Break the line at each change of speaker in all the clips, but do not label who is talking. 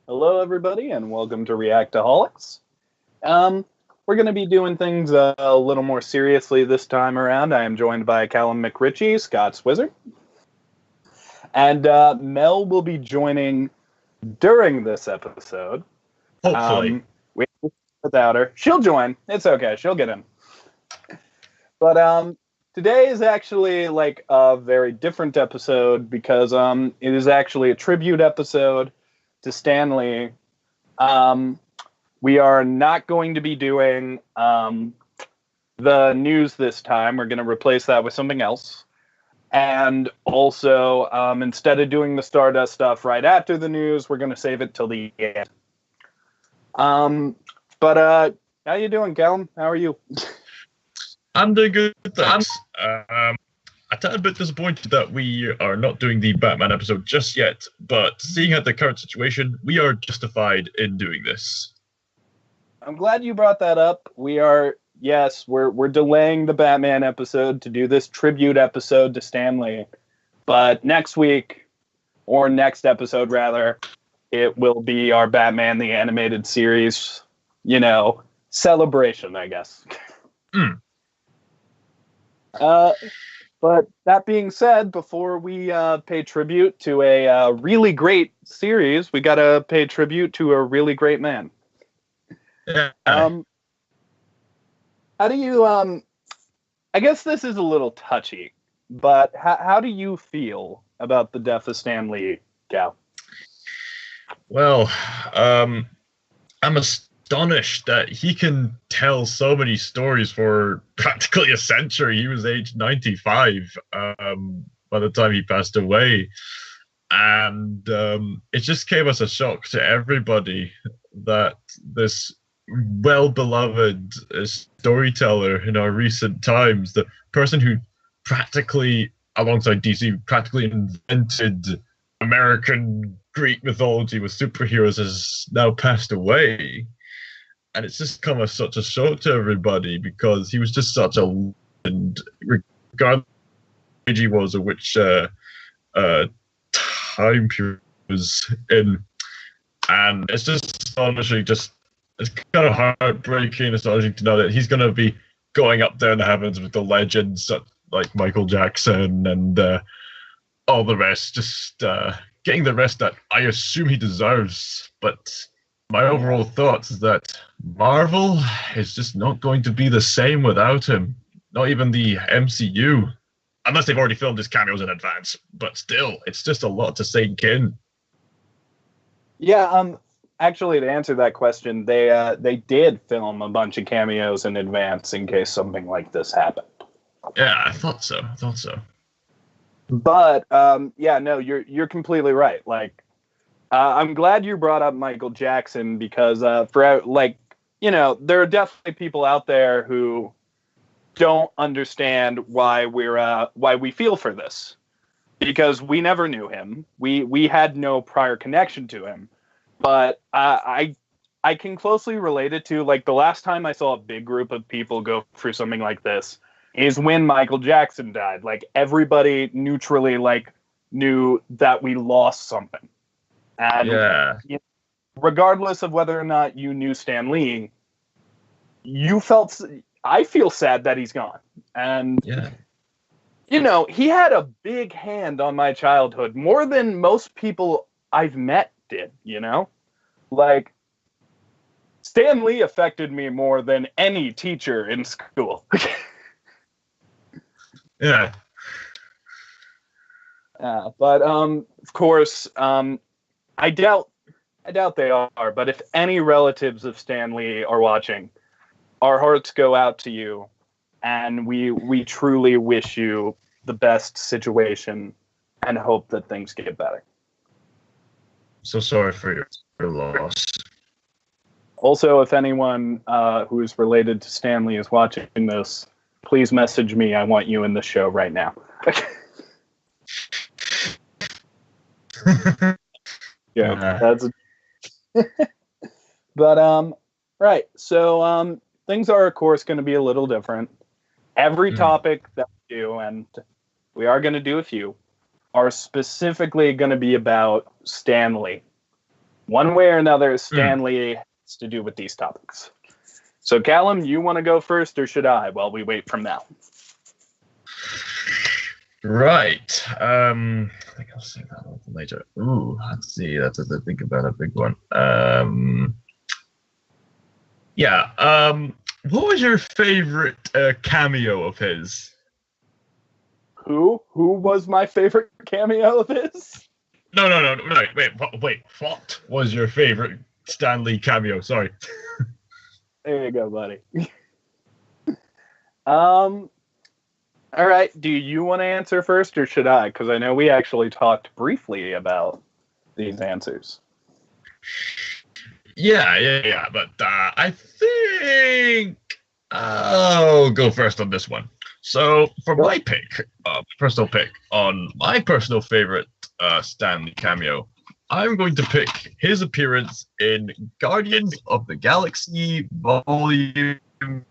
Hello, everybody, and welcome to Reactaholics. We're going to be doing things a little more seriously this time around. I am joined by Callum McRitchie, Scotswizard, and Mel will be joining during this episode.
Hopefully.
Without her. She'll join. It's okay. She'll get in. But today is actually like a very different episode because it is actually a tribute episode to Stan Lee. We are not going to be doing the news this time. We're going to replace that with something else. And also, instead of doing the Stardust stuff right after the news, we're going to save it till the end. But how you doing, Callum? How are you?
I'm doing good, thanks. A tad bit disappointed that we are not doing the Batman episode just yet, but seeing at the current situation, we are justified in doing this.
I'm glad you brought that up. We're delaying the Batman episode to do this tribute episode to Stan Lee. But next week, or next episode rather, it will be our Batman the Animated Series, celebration, I guess. But that being said, before we pay tribute to a really great series, we got to pay tribute to a really great man.
Yeah.
How do you, I guess this is a little touchy, but how do you feel about the death of Stan Lee, Cal?
Well, I'm astonished that he can tell so many stories for practically a century. He was aged 95 by the time he passed away. And it just came as a shock to everybody that this well-beloved storyteller in our recent times, the person who practically, alongside DC, practically invented American Greek mythology with superheroes, has now passed away. And it's just come as such a shock to everybody because he was just such a legend, regardless of age he was or which time period he was in. And it's just astonishing, it's kind of heartbreaking, astonishing to know that he's going to be going up there in the heavens with the legends like Michael Jackson and all the rest, just getting the rest that I assume he deserves. But my overall thoughts is that Marvel is just not going to be the same without him. Not even the MCU. Unless they've already filmed his cameos in advance. But still, it's just a lot to sink in.
Yeah, actually, to answer that question, they did film a bunch of cameos in advance in case something like this happened.
Yeah, I thought so.
But you're completely right. Like, I'm glad you brought up Michael Jackson because there are definitely people out there who don't understand why we feel for this, because we never knew him. We had no prior connection to him. But I can closely relate it to, like, the last time I saw a big group of people go through something like this is when Michael Jackson died. Like, everybody neutrally, knew that we lost something. And regardless of whether or not you knew Stan Lee, I feel sad that he's gone. And, he had a big hand on my childhood, more than most people I've met did, Like, Stan Lee affected me more than any teacher in school.
Yeah.
But of course, I doubt they are. But if any relatives of Stan Lee are watching, our hearts go out to you, and we truly wish you the best situation and hope that things get better.
So sorry for your loss.
Also, if anyone who is related to Stan Lee is watching this, please message me. I want you in the show right now. That's. But right. So things are, of course, going to be a little different. Every topic that we do, and we are going to do a few, are specifically going to be about Stan Lee. one way or another, Stan Lee has to do with these topics. So, Callum, you want to go first, or should I while we wait from now?
Right. I think I'll say that one later. Ooh, let's see. That's a think about a big one. Yeah. What was your favorite cameo of his?
Who was my favorite cameo of his?
No. Wait. What was your favorite Stan Lee cameo? Sorry.
There you go, buddy. All right. Do you want to answer first, or should I? Because I know we actually talked briefly about these answers.
Yeah. But I think I'll go first on this one. So for my pick, personal pick on my personal favorite Stan Lee cameo, I'm going to pick his appearance in Guardians of the Galaxy Volume 2.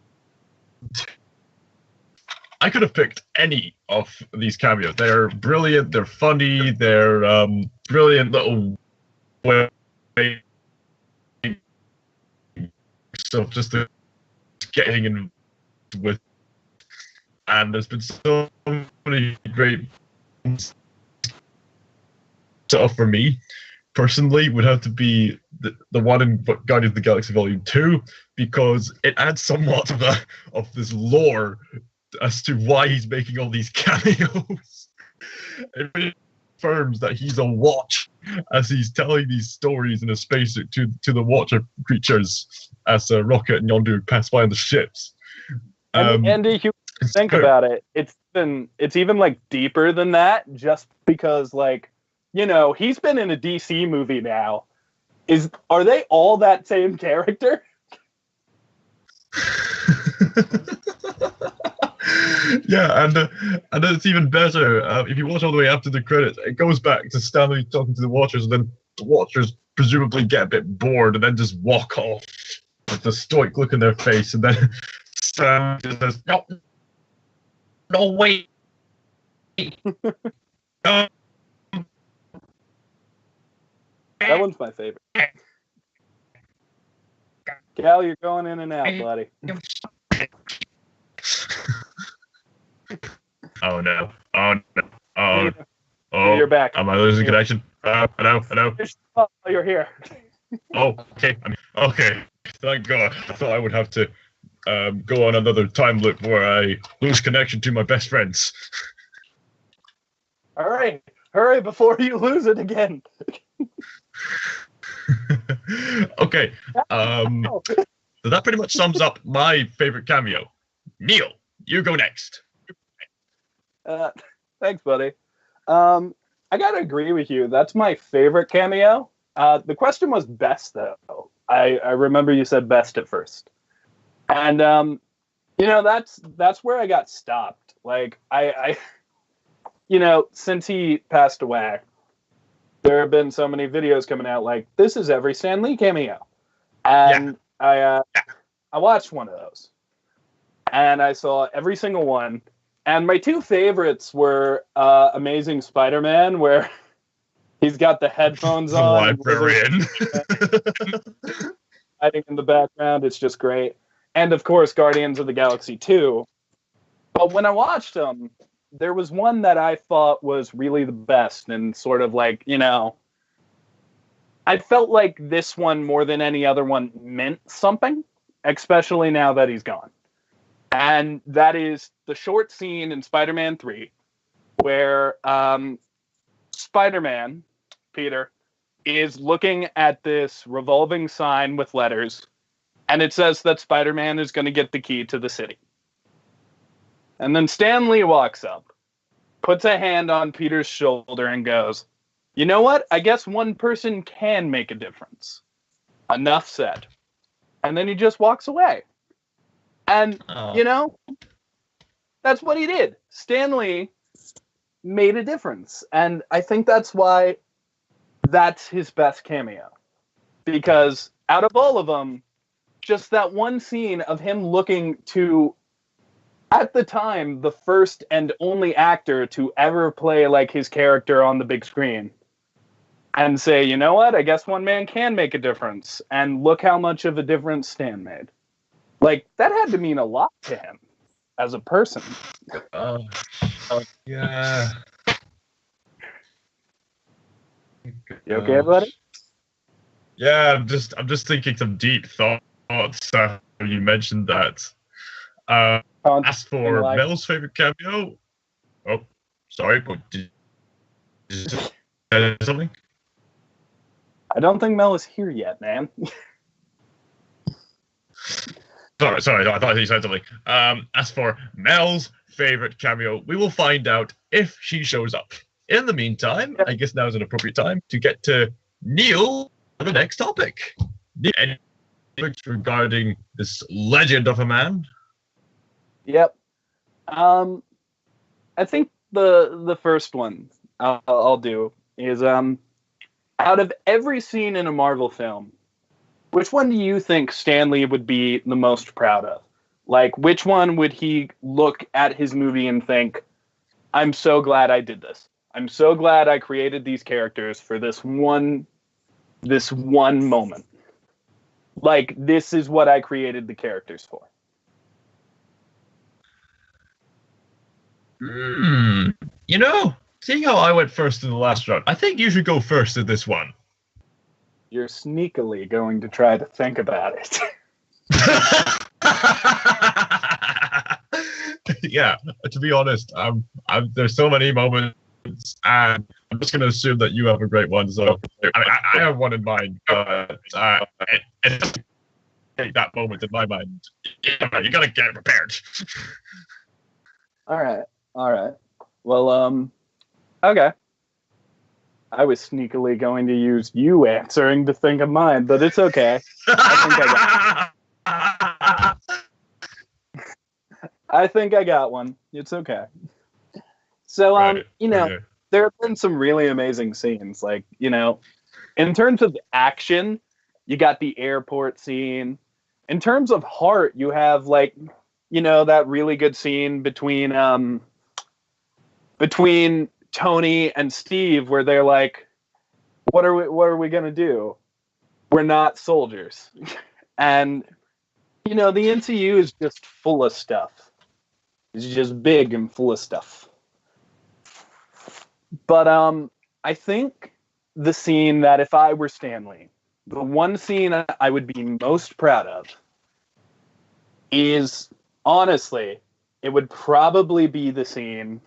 I could have picked any of these cameos. They're brilliant, they're funny, they're brilliant little way stuff just to getting in with. And there's been so many great stuff for me. Personally, would have to be the one in Guardians of the Galaxy Volume 2, because it adds somewhat of this lore as to why he's making all these cameos. It really confirms that he's a watch as he's telling these stories in a spacesuit to the Watcher creatures as Rocket and Yondu pass by on the ships.
Andy, you think about it. It's even like deeper than that, just because like, you know, he's been in a DC movie now. Are they all that same character?
Yeah, and it's even better if you watch all the way up to the credits. It goes back to Stan Lee talking to the Watchers, and then the Watchers presumably get a bit bored and then just walk off with the stoic look in their face, and then Stan just says, "No, wait."
That one's my favorite. Cal, you're going in and out, buddy.
Oh no!
You're back.
Am I losing connection? Hello.
Oh, you're here.
Oh, okay. Okay. Thank God. I thought I would have to go on another time loop where I lose connection to my best friends.
All right, hurry before you lose it again.
Okay. So that pretty much sums up my favorite cameo. Neil, you go next.
Thanks, buddy. I gotta agree with you. That's my favorite cameo. The question was best, though. I remember you said best at first, and you know, that's where I got stopped. Like I you know, since he passed away, there have been so many videos coming out like, this is every Stan Lee cameo. And I watched one of those. And I saw every single one. And my two favorites were Amazing Spider-Man, where he's got the headphones
the
on.
Librarian.
Hiding in the background. It's just great. And, of course, Guardians of the Galaxy 2. But when I watched them, there was one that I thought was really the best, and sort of like, you know, I felt like this one more than any other one meant something, especially now that he's gone. And that is the short scene in Spider-Man 3 where Spider-Man, Peter, is looking at this revolving sign with letters, and it says that Spider-Man is going to get the key to the city. And then Stan Lee walks up, puts a hand on Peter's shoulder, and goes, "You know what? I guess one person can make a difference. Enough said." And then he just walks away. And, you know, that's what he did. Stan Lee made a difference. And I think that's why that's his best cameo. Because out of all of them, just that one scene of him looking to, at the time, the first and only actor to ever play like his character on the big screen. and say, you know what? I guess one man can make a difference. And look how much of a difference Stan made. Like, that had to mean a lot to him as a person.
Yeah.
You okay, buddy?
Yeah, I'm just thinking some deep thoughts after you mentioned that. As for Mel's favorite cameo, oh, sorry, but did you say something?
I don't think Mel is here yet, man.
Sorry, I thought you said something. As for Mel's favorite cameo, we will find out if she shows up. In the meantime, I guess now is an appropriate time to get to Neil for the next topic. Any topics regarding this legend of a man?
Yep. I think the first one I'll do is out of every scene in a Marvel film, which one do you think Stan Lee would be the most proud of? Like, which one would he look at his movie and think, I'm so glad I did this. I'm so glad I created these characters for this one moment. Like, this is what I created the characters for.
You know, seeing how I went first in the last round, I think you should go first in this one.
You're sneakily going to try to think about it.
Yeah, to be honest, there's so many moments, and I'm just going to assume that you have a great one. So I have one in mind, but it doesn't take that moment in my mind. You got to get prepared.
All right. Well, okay. I was sneakily going to use you answering to think of mine, but it's okay. I think I got one. It's okay. So, there have been some really amazing scenes. Like, in terms of action, you got the airport scene. In terms of heart, you have that really good scene between Tony and Steve, where they're like, what are we gonna do? We're not soldiers. And the MCU is just full of stuff. It's just big and full of stuff. But I think the scene that, if I were Stan Lee, the one scene I would be most proud of is, honestly, it would probably be the scene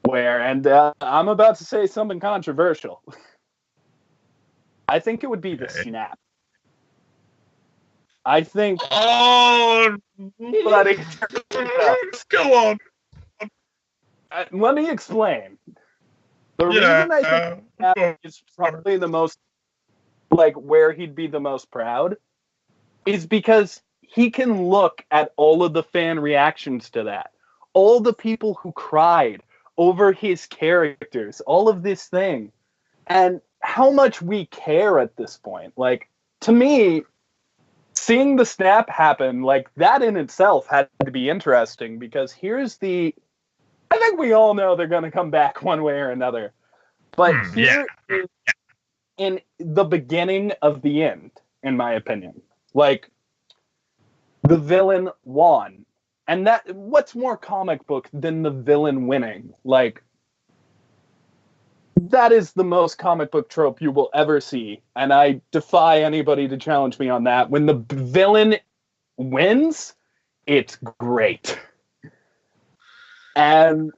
where, and I'm about to say something controversial, I think it would be the snap. I think...
Oh,
buddy,
go on.
Let me explain. The reason I think snap is probably the most, where he'd be the most proud, is because he can look at all of the fan reactions to that. All the people who cried over his characters, all of this thing, and how much we care at this point. To me, seeing the snap happen, that in itself had to be interesting, because I think we all know they're going to come back one way or another. But here is in the beginning of the end, in my opinion. The villain won. And what's more comic book than the villain winning? That is the most comic book trope you will ever see. And I defy anybody to challenge me on that. When the villain wins, it's great. And,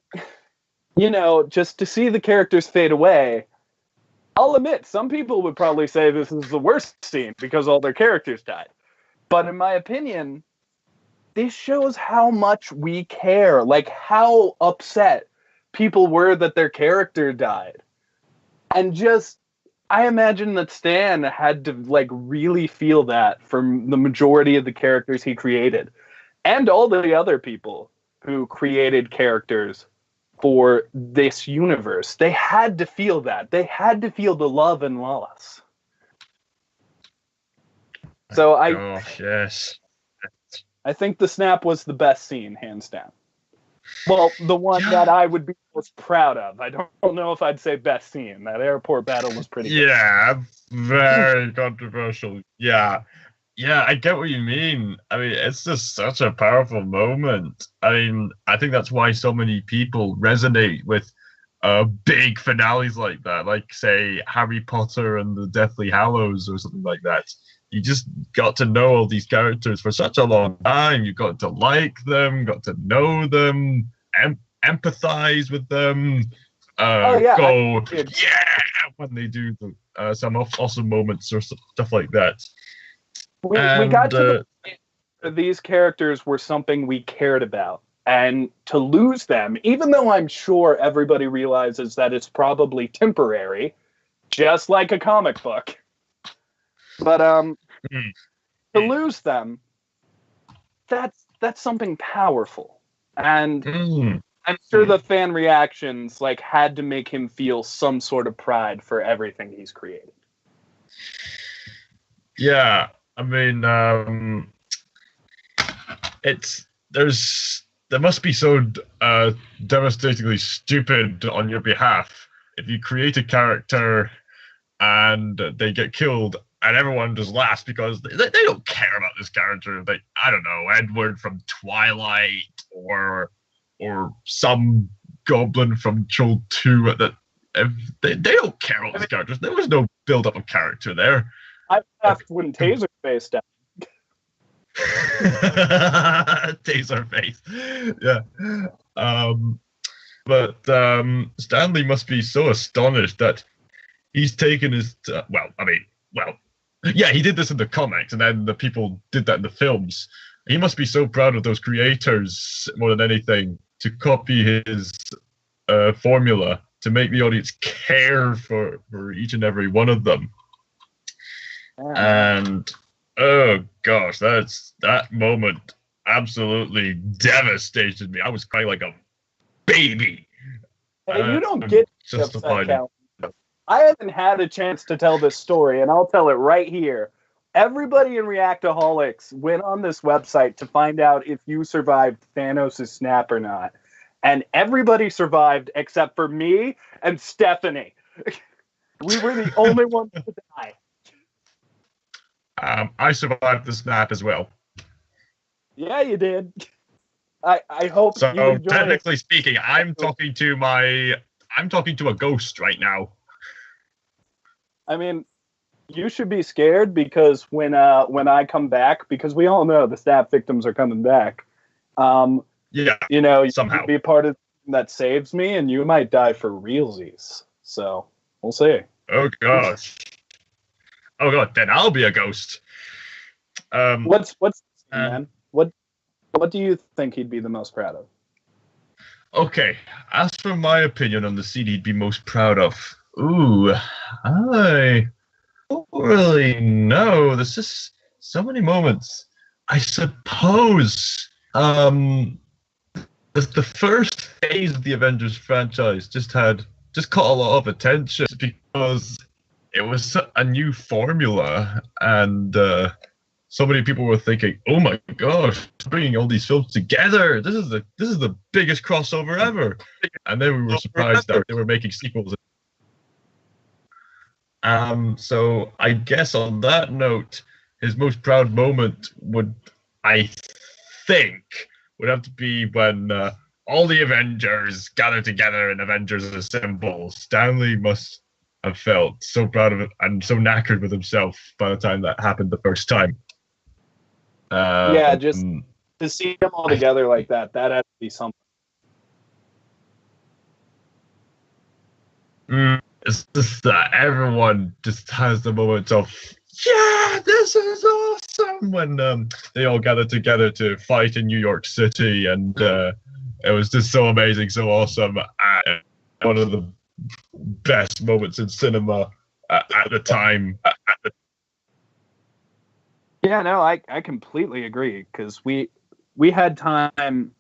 just to see the characters fade away, I'll admit, some people would probably say this is the worst scene because all their characters died. But in my opinion, this shows how much we care, how upset people were that their character died. And I imagine that Stan had to, really feel that from the majority of the characters he created. And all the other people who created characters for this universe. They had to feel that. They had to feel the love and loss. So
yes.
I think the snap was the best scene, hands down. Well, the one
Yeah.
that I would be most proud of. I don't know if I'd say best scene. That airport battle was pretty good.
Yeah, very controversial. Yeah. Yeah, I get what you mean. I mean, it's just such a powerful moment. I mean, I think that's why so many people resonate with big finales like that, like say Harry Potter and the Deathly Hallows or something like that. You just got to know all these characters for such a long time. You got to like them, got to know them, empathize with them. Go yeah when they do some awesome moments or stuff like that.
We got to the point where these characters were something we cared about. And to lose them, even though I'm sure everybody realizes that it's probably temporary, just like a comic book. But to lose them, that's something powerful. And I'm sure the fan reactions like had to make him feel some sort of pride for everything he's created.
Yeah, I mean, there must be so devastatingly stupid on your behalf if you create a character and they get killed and everyone just laughs because they don't care about this character. Like, I don't know, Edward from Twilight or some goblin from Troll 2. They don't care about these characters. There was no build up of character there.
I laughed when Taserface died.
Taserface, yeah. But Stanley must be so astonished that he's taken his. Yeah, he did this in the comics, and then the people did that in the films. He must be so proud of those creators more than anything to copy his formula to make the audience care for each and every one of them. And oh gosh, that moment absolutely devastated me. I was crying like a baby.
Hey, you don't get justified. I haven't had a chance to tell this story, and I'll tell it right here. Everybody in Reactaholics went on this website to find out if you survived Thanos' snap or not. And everybody survived except for me and Stephanie. We were the only ones to die.
I survived the snap as well.
Yeah, you did. I hope
so.
You enjoy
technically speaking, I'm talking to a ghost right now.
I mean, you should be scared because when I come back, because we all know the snap victims are coming back.
Yeah,
you know,
somehow
you be a part of that saves me, and you might die for realsies. So we'll see.
Oh gosh. Oh god, then I'll be a ghost.
What's man? What do you think he'd be the most proud of?
Okay, as for my opinion on the scene he'd be most proud of, I don't really know. There's just so many moments. I suppose the first phase of the Avengers franchise just caught a lot of attention because it was a new formula, and so many people were thinking, "Oh my gosh, bringing all these films together! This is the biggest crossover ever!" And then we were surprised that they were making sequels. So I guess on that note, his most proud moment would have to be when all the Avengers gather together in Avengers Assemble. Stanley must have felt so proud of it and so knackered with himself by the time that happened the first time.
Just to see them all together like that had to be something.
It's just that everyone just has the moment of, yeah, this is awesome, when they all gathered together to fight in New York City, and it was just so amazing, so awesome. One of the best moments in cinema at the time.
Yeah, no, I completely agree, because we had time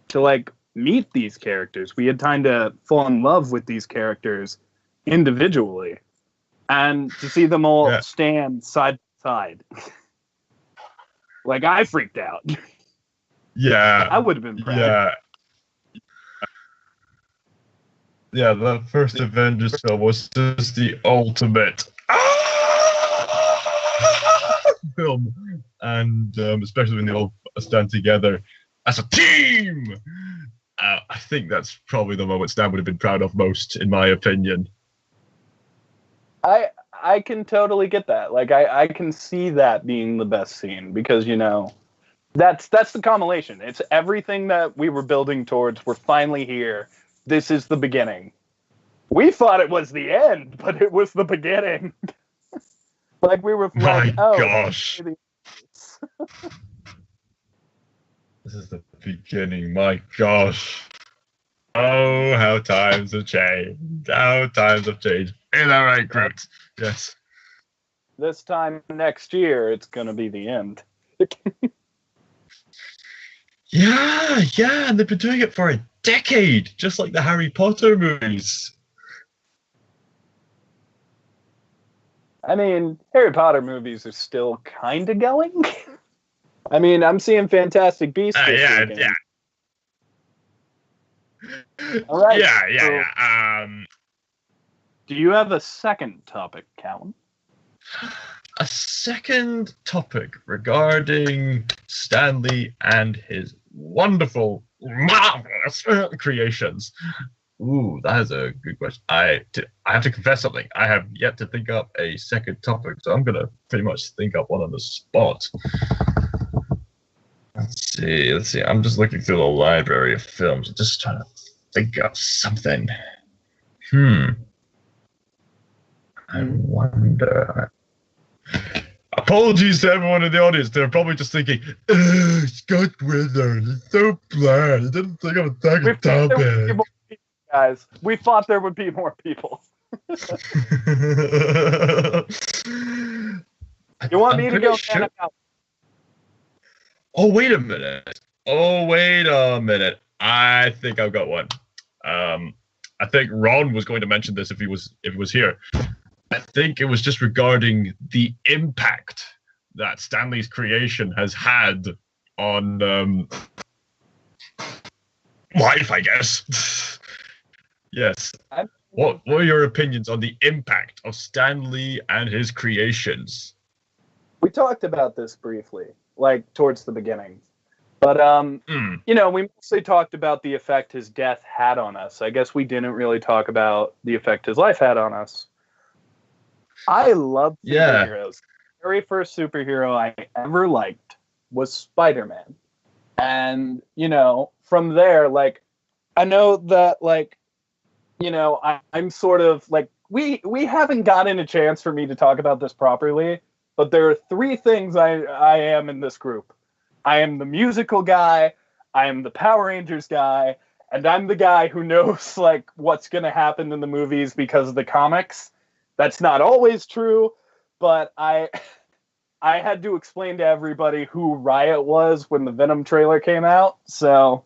to like meet these characters. We had time to fall in love with these characters individually, and to see them all stand side by side. Like, I freaked out.
Yeah,
I would have been proud.
Yeah, Yeah, the first Avengers film was just the ultimate film, and especially when they all stand together as a team. I think that's probably the moment Stan would have been proud of most, in my opinion.
I can totally get that. Like I can see that being the best scene because that's the culmination. It's everything that we were building towards. We're finally here. This is the beginning. We thought it was the end, but it was the beginning. Like we were like,
My gosh. This is the beginning. My gosh. Oh, how times have changed. How times have changed. Is that right, Groot? Yes.
This time next year, it's going to be the end.
Yeah, and they've been doing it for a decade, just like the Harry Potter movies.
I mean, Harry Potter movies are still kind of going. I mean, I'm seeing Fantastic Beasts this weekend.
Yeah.
All right.
Yeah.
Do you have a second topic, Callum?
A second topic regarding Stan Lee and his wonderful, marvelous creations. Ooh, that is a good question. I have to confess something. I have yet to think up a second topic, so I'm gonna pretty much think up one on the spot. Let's see. I'm just looking through the library of films. I'm just trying to think of something. I wonder. Apologies to everyone in the audience. They're probably just thinking, Scotswizard, it's so bland. I didn't think of a second topic.
Guys, we thought there would be more people. You want me to go? Sure.
Oh, wait a minute. I think I've got one. I think Ron was going to mention this if he was here. I think it was just regarding the impact that Stan Lee's creation has had on life, I guess. Yes. What are your opinions on the impact of Stan Lee and his creations?
We talked about this briefly, like towards the beginning. But, we mostly talked about the effect his death had on us. I guess we didn't really talk about the effect his life had on us. I love superheroes. The very first superhero I ever liked was Spider-Man. And, from there, like, I know that, like, I'm sort of, like, we haven't gotten a chance for me to talk about this properly, but there are three things I am in this group. I am the musical guy, I am the Power Rangers guy, and I'm the guy who knows, like, what's going to happen in the movies because of the comics. That's not always true, but I had to explain to everybody who Riot was when the Venom trailer came out, so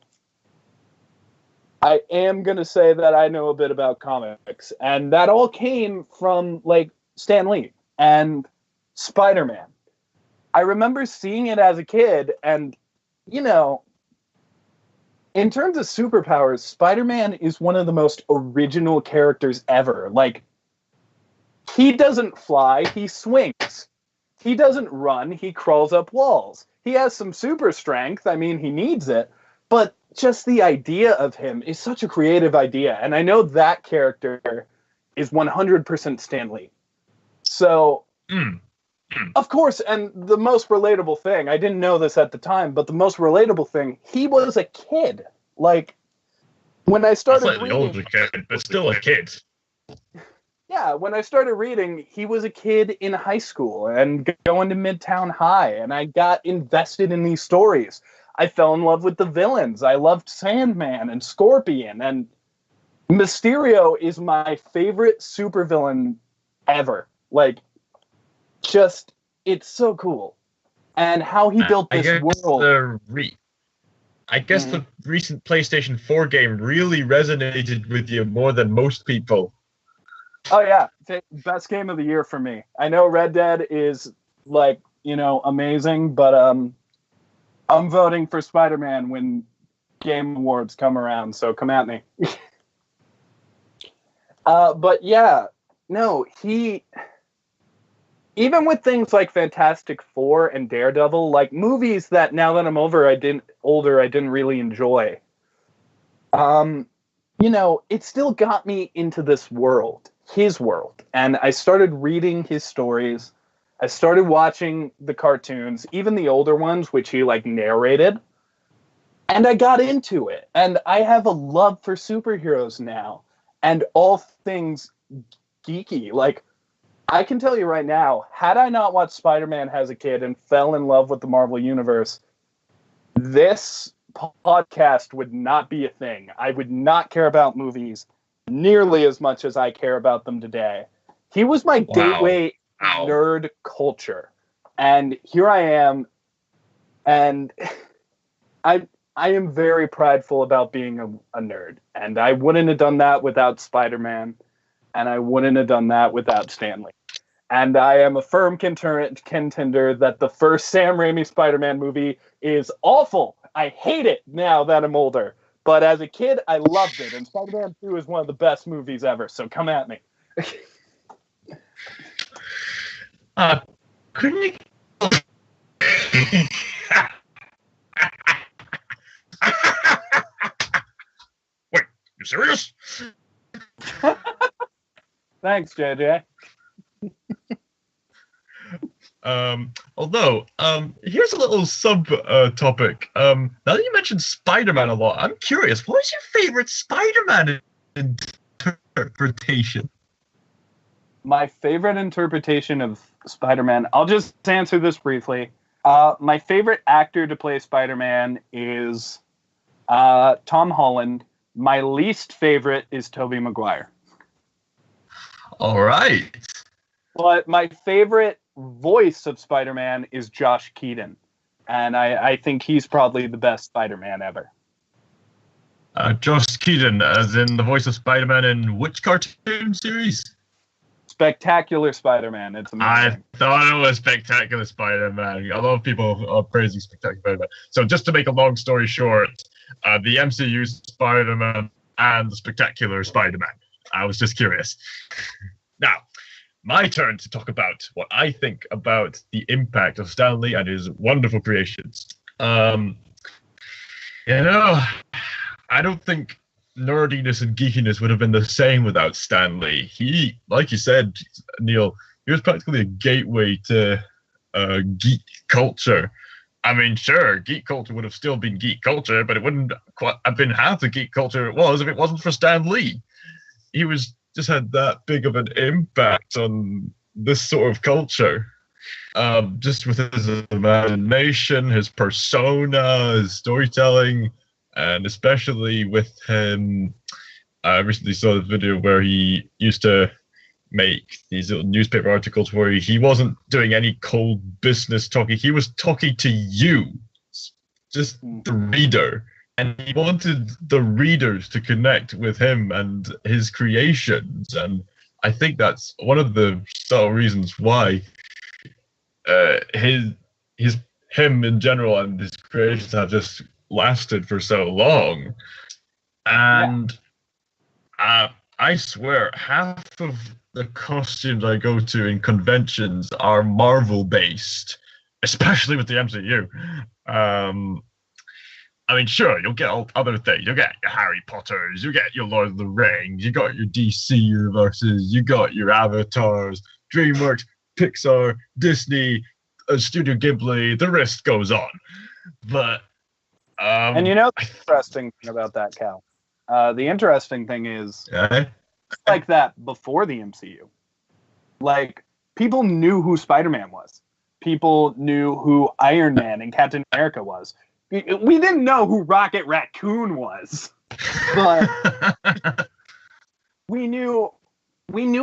I am going to say that I know a bit about comics, and that all came from, like, Stan Lee and Spider-Man. I remember seeing it as a kid, and, in terms of superpowers, Spider-Man is one of the most original characters ever. Like, he doesn't fly, he swings. He doesn't run, he crawls up walls. He has some super strength, I mean, he needs it, but just the idea of him is such a creative idea, and I know that character is 100% Stan Lee. So, of course, and the most relatable thing, I didn't know this at the time, but the most relatable thing, he was a kid. Like, when I started reading...
older kid, but still a kid.
Yeah, when I started reading, he was a kid in high school and going to Midtown High, and I got invested in these stories. I fell in love with the villains. I loved Sandman and Scorpion, and Mysterio is my favorite supervillain ever. Like, just, it's so cool. And how he built this world.
I guess the recent PlayStation 4 game really resonated with you more than most people.
Oh, yeah. Best game of the year for me. I know Red Dead is, like, amazing, but I'm voting for Spider-Man when Game Awards come around, so come at me. But yeah, no, even with things like Fantastic Four and Daredevil, like movies that now that I'm I didn't really enjoy. It still got me into this world, his world. And I started reading his stories. I started watching the cartoons, even the older ones, which he like narrated. And I got into it. And I have a love for superheroes now and all things geeky. Like, I can tell you right now, had I not watched Spider-Man as a kid and fell in love with the Marvel Universe, this podcast would not be a thing. I would not care about movies nearly as much as I care about them today. He was my gateway nerd culture. And here I am, and I am very prideful about being a nerd. And I wouldn't have done that without Spider-Man, and I wouldn't have done that without Stan Lee. And I am a firm contender that the first Sam Raimi Spider-Man movie is awful. I hate it now that I'm older. But as a kid, I loved it. And Spider-Man 2 is one of the best movies ever. So come at me.
Couldn't you... Wait, you serious?
Thanks, JJ.
Although, here's a little topic. Now that you mentioned Spider-Man a lot, I'm curious, what is your favorite Spider-Man interpretation?
My favorite interpretation of Spider-Man, I'll just answer this briefly. My favorite actor to play Spider-Man is Tom Holland. My least favorite is Tobey Maguire.
All right.
But my favorite voice of Spider-Man is Josh Keaton. And I think he's probably the best Spider-Man ever.
Josh Keaton, as in the voice of Spider-Man in which cartoon series?
Spectacular Spider-Man. It's amazing.
I thought it was Spectacular Spider-Man. A lot of people are praising Spectacular Spider-Man. So just to make a long story short, the MCU Spider-Man and the Spectacular Spider-Man. I was just curious. Now, my turn to talk about what I think about the impact of Stan Lee and his wonderful creations. I don't think nerdiness and geekiness would have been the same without Stan Lee. He, like you said, Neil, he was practically a gateway to geek culture. I mean, sure, geek culture would have still been geek culture, but it wouldn't quite have been half the geek culture it was if it wasn't for Stan Lee. He just had that big of an impact on this sort of culture. Just with his imagination, his persona, his storytelling, and especially with him. I recently saw this video where he used to make these little newspaper articles where he wasn't doing any cold business talking. He was talking to you, just the reader. And he wanted the readers to connect with him and his creations. And I think that's one of the subtle reasons why him in general and his creations have just lasted for so long. And I swear, half of the costumes I go to in conventions are Marvel-based, especially with the MCU. I mean, sure, you'll get all other things. You'll get your Harry Potters, you get your Lord of the Rings, you got your DC universes, you got your Avatars, DreamWorks, Pixar, Disney, Studio Ghibli, the list goes on. But,
and the interesting thing about that, Cal, the interesting thing is, like that before the MCU. Like, people knew who Spider-Man was. People knew who Iron Man and Captain America was. We didn't know who Rocket Raccoon was, but we knew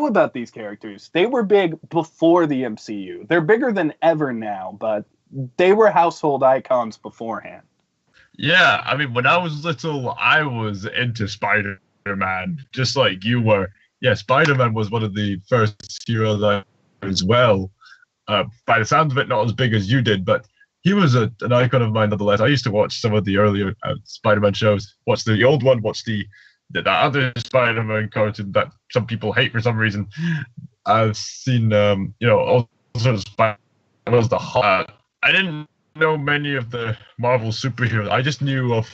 about these characters. They were big before the MCU. They're bigger than ever now, but they were household icons beforehand.
Yeah, I mean, when I was little, I was into Spider-Man, just like you were. Yeah, Spider-Man was one of the first heroes as well. By the sounds of it, not as big as you did, but he was an icon of mine nonetheless. I used to watch some of the earlier Spider-Man shows. Watch the old one, watch the that other Spider-Man cartoon that some people hate for some reason. I've seen, all sorts of Spider-Man. The Hulk. I didn't know many of the Marvel superheroes. I just knew of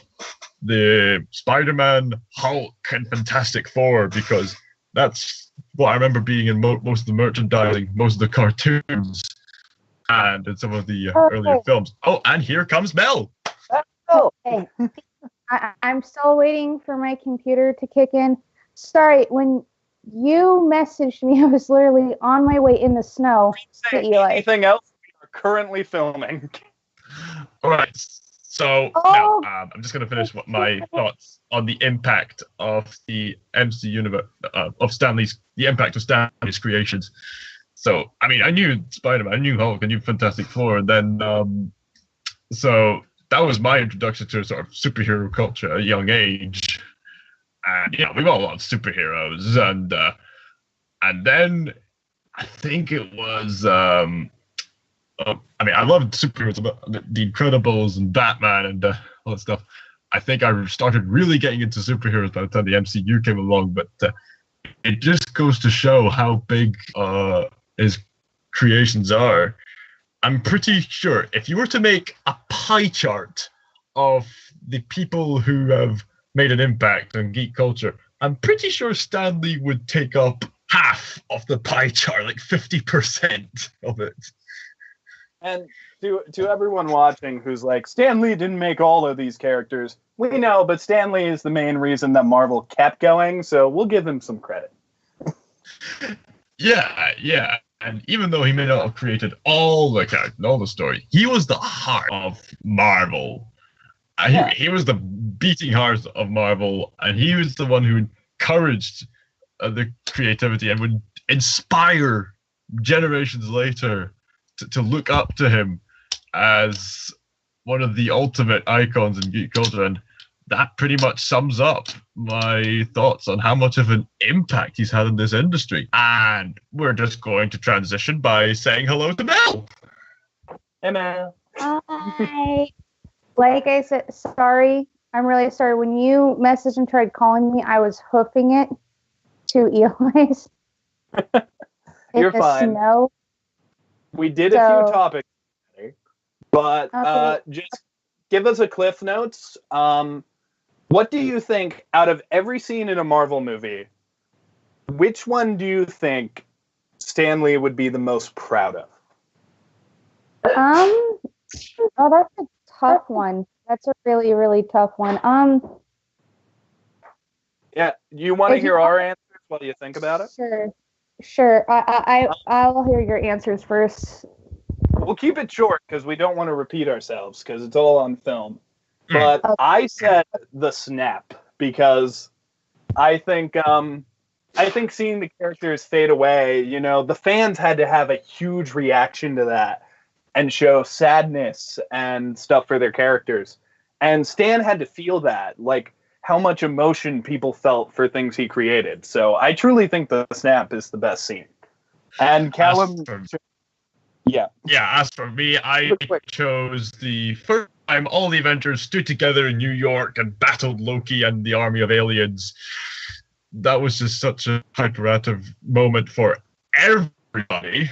the Spider-Man, Hulk, and Fantastic Four because that's what I remember being in most of the merchandising, most of the cartoons, and in some of the earlier films. Oh, and here comes Mel.
Oh, hey. I'm still waiting for my computer to kick in. Sorry, when you messaged me, I was literally on my way in the snow to Eli.
Anything else? We are currently filming.
All right. So now I'm just going to finish my thoughts on the impact of the MC universe of the impact of Stanley's creations. So I mean, I knew Spider-Man, I knew Hulk, I knew Fantastic Four, and then so that was my introduction to sort of superhero culture at a young age. And we've all loved superheroes, and then I think it was. I loved superheroes, the Incredibles and Batman and all that stuff. I think I started really getting into superheroes by the time the MCU came along, but it just goes to show how big his creations are. I'm pretty sure if you were to make a pie chart of the people who have made an impact on geek culture, I'm pretty sure Stan Lee would take up half of the pie chart, like 50% of it.
And to everyone watching who's like, Stan Lee didn't make all of these characters, we know, but Stan Lee is the main reason that Marvel kept going, so we'll give him some credit.
Yeah. And even though he may not have created all the characters, all the story, he was the heart of Marvel. He was the beating heart of Marvel, and he was the one who encouraged the creativity and would inspire generations later to look up to him as one of the ultimate icons in geek culture. And that pretty much sums up my thoughts on how much of an impact he's had in this industry. And we're just going to transition by saying hello to Mel.
Hey, Mel.
Hi. Like I said, sorry. I'm really sorry. When you messaged and tried calling me, I was hoofing it to Eli's.
You're fine.
Snow.
We did a few topics today, but just give us a Cliff Notes. What do you think, out of every scene in a Marvel movie, which one do you think Stan Lee would be the most proud of?
Oh, that's a tough one. That's a really, really tough one.
Yeah, you want to hear our answers while you think about it?
Sure. I'll hear your answers first.
We'll keep it short because we don't want to repeat ourselves because it's all on film. But I said the snap because I think seeing the characters fade away, the fans had to have a huge reaction to that and show sadness and stuff for their characters. And Stan had to feel that, like how much emotion people felt for things he created. So I truly think the snap is the best scene. And Callum... Yeah,
as for me, I chose the first time all the Avengers stood together in New York and battled Loki and the army of aliens. That was just such a hyperactive moment for everybody.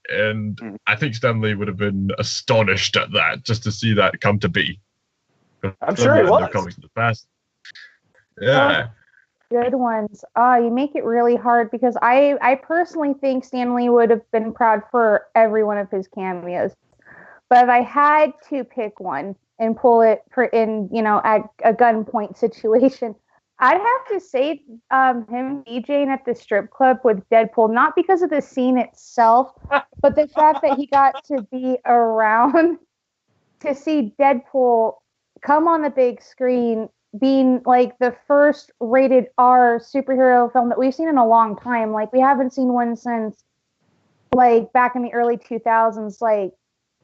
And I think Stan Lee would have been astonished at that, just to see that come to be.
I'm sure he was.
Coming to the past. Yeah.
Good ones. You make it really hard because I personally think Stan Lee would have been proud for every one of his cameos. But if I had to pick one and pull it in, at a gunpoint situation, I'd have to say him DJing at the strip club with Deadpool, not because of the scene itself, but the fact that he got to be around to see Deadpool come on the big screen, being like the first rated R superhero film that we've seen in a long time. Like we haven't seen one since like back in the early 2000s. Like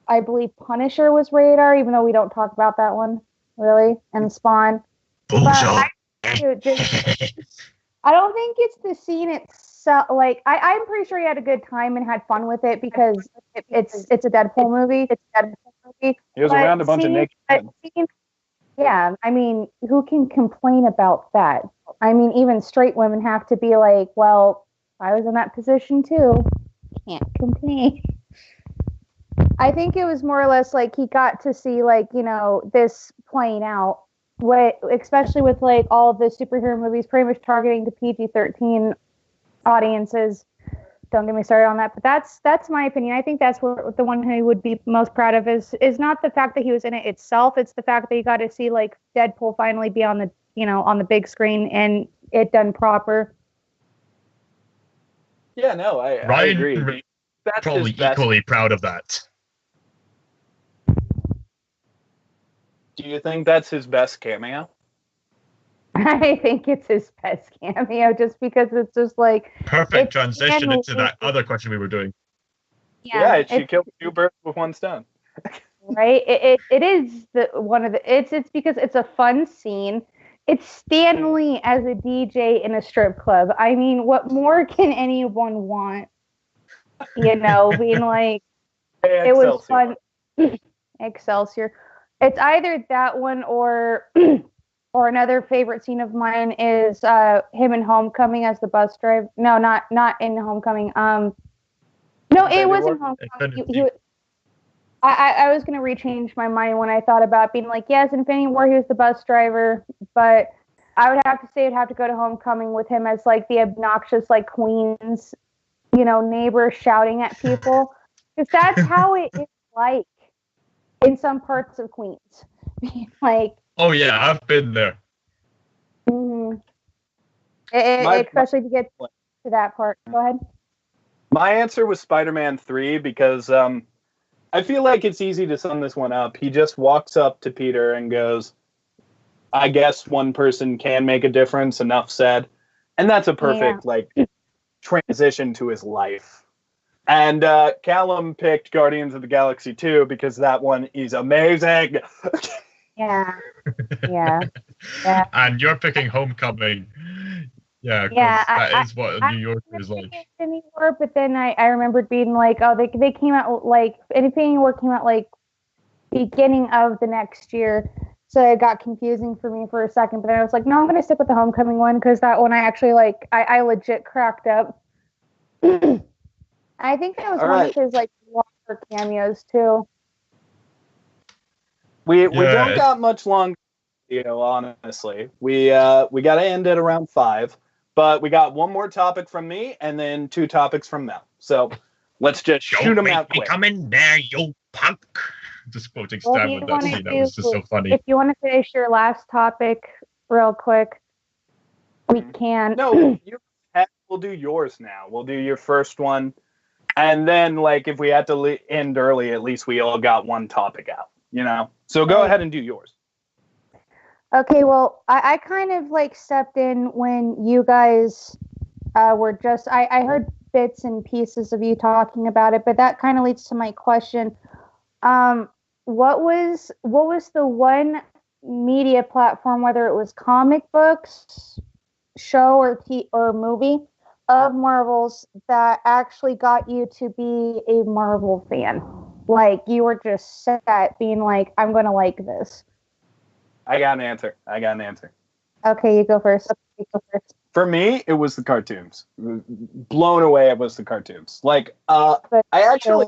I believe Punisher was rated R, even though we don't talk about that one really, and Spawn. But I don't think it's the scene itself. Like I'm pretty sure he had a good time and had fun with it because it's a Deadpool movie.
He was around a bunch of naked men.
Yeah, I mean, who can complain about that? I mean, even straight women have to be like, well, I was in that position too. Can't complain. I think it was more or less like he got to see, like, you know, this playing out. What, especially with like all the superhero movies pretty much targeting the PG-13 audiences. Don't get me started on that, but that's my opinion. I think that's what the one who would be most proud of is not the fact that he was in it itself. It's the fact that you got to see like Deadpool finally be on the, you know, on the big screen and it done proper.
Yeah, no, I agree. That's
probably equally proud of that.
Do you think that's his best cameo?
I think it's his best cameo just because it's just like
perfect transition into that other question we were doing.
Yeah, she killed two birds with one stone.
Right? It is it's because it's a fun scene. It's Stan Lee as a DJ in a strip club. I mean, what more can anyone want? You know, being like,
hey,
it was fun. Excelsior. It's either that one or another favorite scene of mine is him in Homecoming as the bus driver. No, not in Homecoming. No, it was in Homecoming. I was gonna rechange my mind when I thought about being like, yes, Infinity War, he was the bus driver, but I would have to say it'd have to go to Homecoming with him as like the obnoxious like Queens, you know, neighbor shouting at people, because that's how it is like in some parts of Queens. Like,
oh yeah, I've been there.
Mm-hmm. Especially to get to that part. Go ahead.
My answer was Spider-Man 3 because I feel like it's easy to sum this one up. He just walks up to Peter and goes, I guess one person can make a difference, enough said. And that's a perfect like transition to his life. And Callum picked Guardians of the Galaxy 2 because that one is amazing.
Yeah.
And you're picking Homecoming. Yeah, that is what New York is like.
Anymore, but then I remembered being like, oh, they came out like Infinity War came out like beginning of the next year, so it got confusing for me for a second. But then I was like, no, I'm gonna stick with the Homecoming one because that one I actually like. I legit cracked up. I think that was one of his like longer cameos too.
We don't got much longer, you know, honestly. We got to end at around 5, but we got one more topic from me and then 2 topics from Mel. So let's just shoot them out quick.
Come in there, you punk. Just quoting Stan with that scene. That was just so funny.
If you want to finish your last topic real quick, we can.
No, we'll do yours now. We'll do your first one. And then, like, if we had to end early, at least we all got one topic out, you know? So go ahead and do yours.
Okay, well, I kind of, like, stepped in when you guys were just... I heard bits and pieces of you talking about it, but that kind of leads to my question. What was the one media platform, whether it was comic books, show, or movie, of Marvel's that actually got you to be a Marvel fan? Like, you were just set being like, I'm going to like this.
I got an answer.
Okay, you go first.
For me, it was the cartoons. Blown away, it was the cartoons. Like, I actually...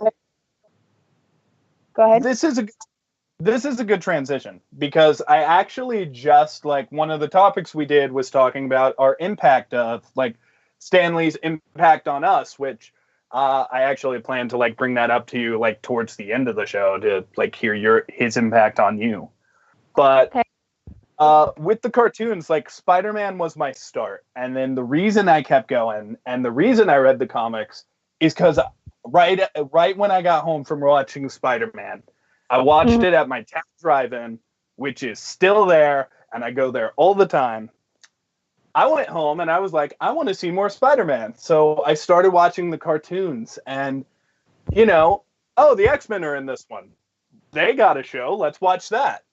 Go ahead.
This is a good transition because I actually just, like, one of the topics we did was talking about our impact of, like, Stan Lee's impact on us, which I actually plan to, like, bring that up to you, like, towards the end of the show to, like, hear his impact on you. But with the cartoons, like, Spider-Man was my start. And then the reason I kept going and the reason I read the comics is because right when I got home from watching Spider-Man, I watched it at my town drive-in, which is still there, and I go there all the time. I went home and I was like, I want to see more Spider-Man. So I started watching the cartoons and, you know, oh, the X-Men are in this one. They got a show. Let's watch that.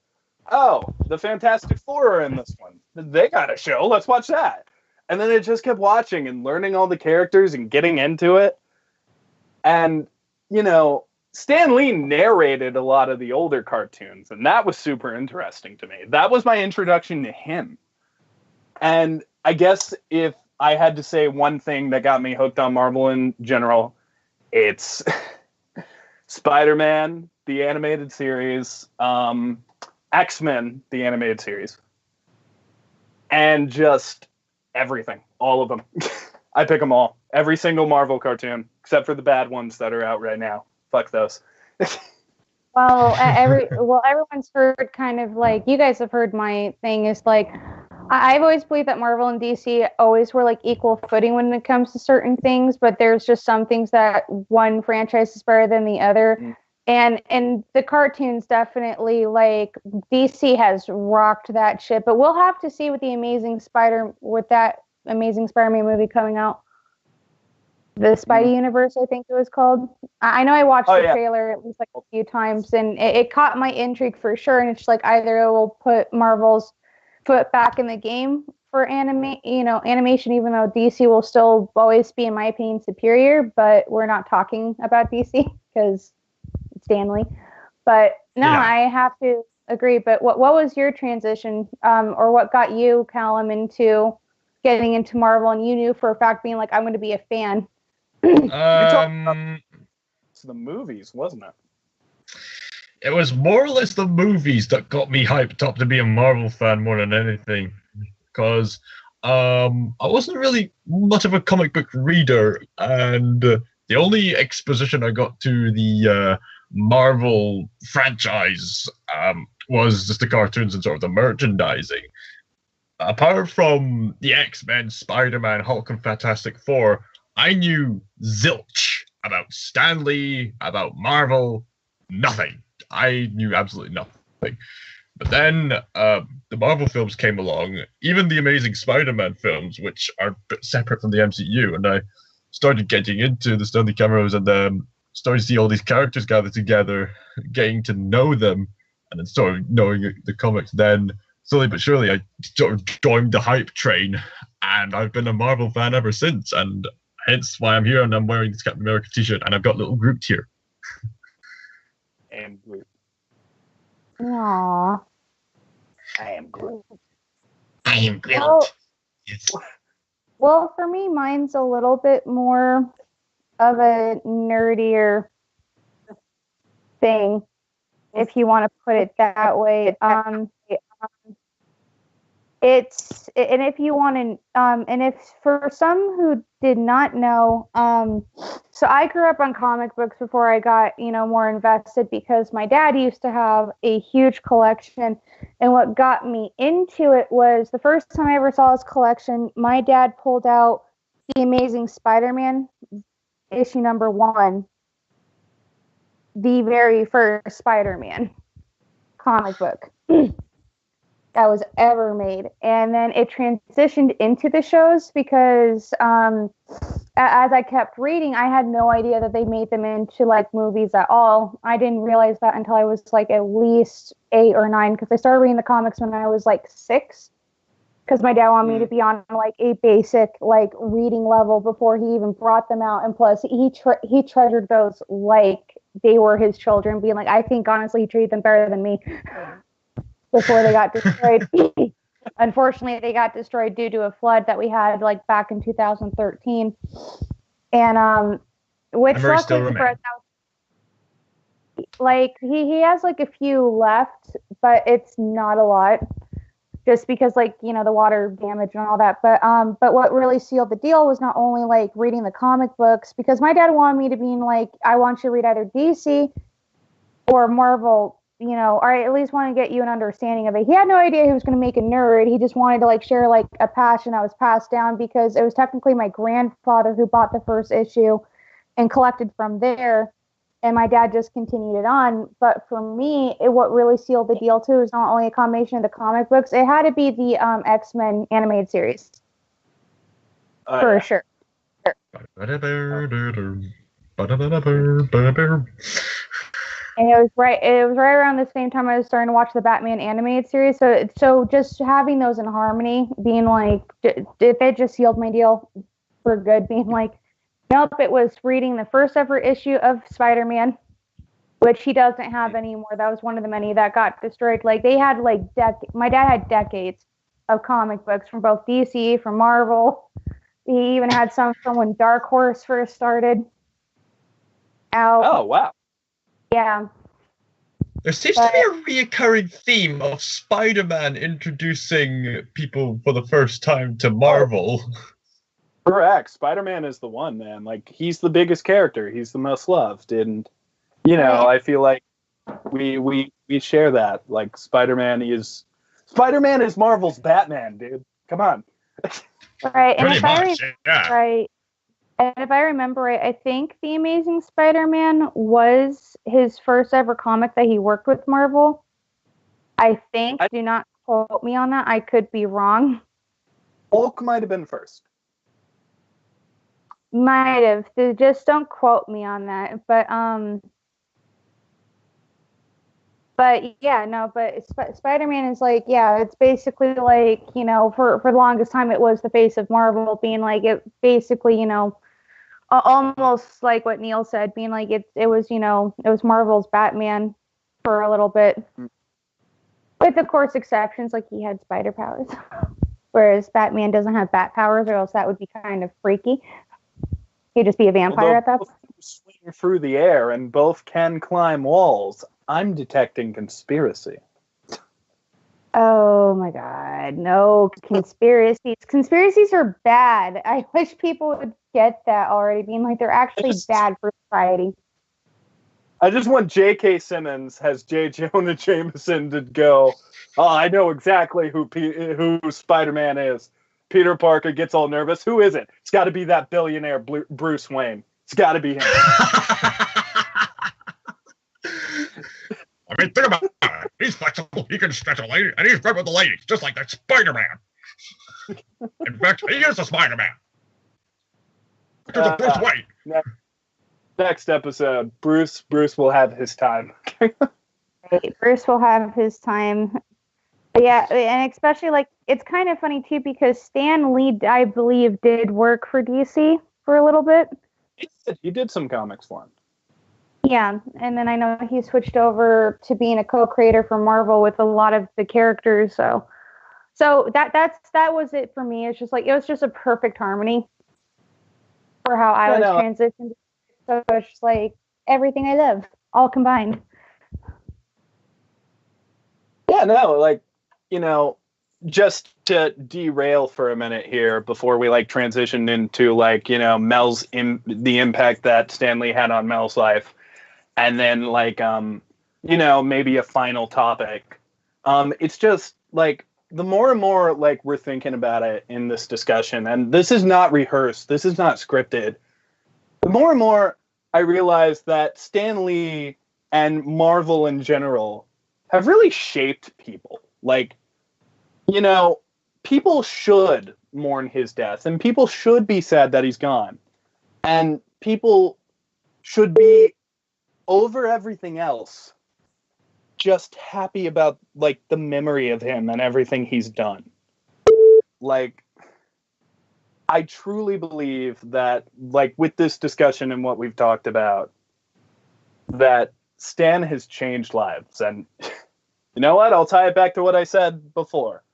Oh, the Fantastic Four are in this one. They got a show. Let's watch that. And then it just kept watching and learning all the characters and getting into it. And, you know, Stan Lee narrated a lot of the older cartoons, and that was super interesting to me. That was my introduction to him. And I guess if I had to say one thing that got me hooked on Marvel in general, it's Spider-Man, the animated series, X-Men, the animated series, and just everything, all of them. I pick them all. Every single Marvel cartoon, except for the bad ones that are out right now. Fuck those.
Well, everyone's heard kind of like, you guys have heard my thing is like, I've always believed that Marvel and DC always were like equal footing when it comes to certain things, but there's just some things that one franchise is better than the other. Mm. And the cartoons definitely, like, DC has rocked that shit, but we'll have to see with that Amazing Spider-Man movie coming out. The Spidey Universe, I think it was called. I know I watched the trailer at least like a few times, and it caught my intrigue for sure. And it's like either it will put Marvel's foot back in the game for animation, even though DC will still always be, in my opinion, superior. But we're not talking about DC because it's Stan Lee. But no, yeah. I have to agree. But what was your transition, or what got you, Callum, into getting into Marvel, and you knew for a fact being like, I'm going to be a fan?
It's the movies, wasn't it?
It was more or less the movies that got me hyped up to be a Marvel fan more than anything, because I wasn't really much of a comic book reader, and the only exposition I got to the Marvel franchise was just the cartoons and sort of the merchandising. Apart from the X-Men, Spider-Man, Hulk, and Fantastic Four, I knew zilch about Stan Lee, about Marvel, nothing. I knew absolutely nothing. But then the Marvel films came along, even the Amazing Spider-Man films, which are a bit separate from the MCU, and I started getting into the Stanley cameos and started to see all these characters gather together, getting to know them, and then started knowing the comics. Then, slowly but surely, I sort of joined the hype train, and I've been a Marvel fan ever since, and hence why I'm here, and I'm wearing this Captain America t-shirt, and I've got little Groot here.
And Groot.
Aww.
I am Groot.
I am Groot.
Well, for me, mine's a little bit more of a nerdier thing, if you want to put it that way. And if you want to, and if for some who did not know, so I grew up on comic books before I got, more invested, because my dad used to have a huge collection. And what got me into it was the first time I ever saw his collection, my dad pulled out The Amazing Spider-Man issue number 1, the very first Spider-Man comic book that was ever made. And then it transitioned into the shows because as I kept reading, I had no idea that they made them into like movies at all. I didn't realize that until I was like at least 8 or 9, because I started reading the comics when I was like 6, because my dad wanted me to be on like a basic like reading level before he even brought them out. And plus he treasured those like they were his children, being like, I think honestly he treated them better than me. Before they got destroyed. Unfortunately, they got destroyed due to a flood that we had like back in 2013. And which luckily for us, like he has like a few left, but it's not a lot, just because like the water damage and all that. But what really sealed the deal was not only like reading the comic books, because my dad wanted me to be like, I want you to read either DC or Marvel, or I at least want to get you an understanding of it. He had no idea he was going to make a nerd. He just wanted to like share like a passion that was passed down, because it was technically my grandfather who bought the first issue and collected from there. And my dad just continued it on. But for me, what really sealed the deal too is not only a combination of the comic books, it had to be the X-Men animated series. For sure. And it was right around the same time I was starting to watch the Batman animated series. So just having those in harmony, being like, it just sealed my deal for good. Being like, nope, it was reading the first ever issue of Spider-Man which he doesn't have anymore. That was one of the many that got destroyed. Like, they had, like, my dad had decades of comic books from both DC, from Marvel. He even had some from when Dark Horse first started out.
Oh, wow.
Yeah.
There seems to be a reoccurring theme of Spider-Man introducing people for the first time to Marvel.
Correct. Spider-Man is the one, man. Like, he's the biggest character. He's the most loved. And, you know, I feel like we share that. Like, Spider-Man is Marvel's Batman, dude. Come on.
Right. And
Pretty much, yeah.
Right. And if I remember right, I think The Amazing Spider-Man was his first ever comic that he worked with Marvel. I think. Do not quote me on that. I could be wrong.
Hulk might have been first.
Might have. Just don't quote me on that. But yeah, no, but Spider-Man is like, yeah, it's basically like, you know, for the longest time it was the face of Marvel, being like, it basically, you know, almost like what Neil said, being like, it was, you know, it was Marvel's Batman for a little bit. With, of course, exceptions, like he had spider powers. Whereas Batman doesn't have bat powers, or else that would be kind of freaky. He'd just be a vampire at that point.
Swing through the air and both can climb walls. I'm detecting conspiracy.
Oh my God, no conspiracies. Conspiracies are bad. I wish people would get that already, being like they're actually bad for society.
I just want J.K. Simmons as J. Jonah Jameson to go, oh, I know exactly who Spider-Man is. Peter Parker gets all nervous. Who is it? It's got to be that billionaire Bruce Wayne. It's got to be him.
I mean, think about it. He's flexible, he can stretch a lady, and he's good with the ladies, just like that Spider-Man. In fact, he is a Spider-Man. Bruce Wayne.
Next episode, Bruce will have his time.
Right, Bruce will have his time. But yeah, and especially, like, it's kind of funny, too, because Stan Lee, I believe, did work for DC for a little bit.
He did some comics for him.
Yeah, and then I know he switched over to being a co-creator for Marvel with a lot of the characters. So that was it for me. It's just like, it was just a perfect harmony for how I was transitioned. So it's just like everything I love, all combined.
Yeah, no, like, you know, just to derail for a minute here before we like transition into like, you know, the impact that Stan Lee had on Mel's life. And then, like, you know, maybe a final topic. It's just, like, the more and more, like, we're thinking about it in this discussion, and this is not rehearsed, this is not scripted, the more and more I realize that Stan Lee and Marvel in general have really shaped people. Like, you know, people should mourn his death, and people should be sad that he's gone. And people should be, over everything else, just happy about, like, the memory of him and everything he's done. Like, I truly believe that, like, with this discussion and what we've talked about, that Stan has changed lives. And you know what? I'll tie it back to what I said before.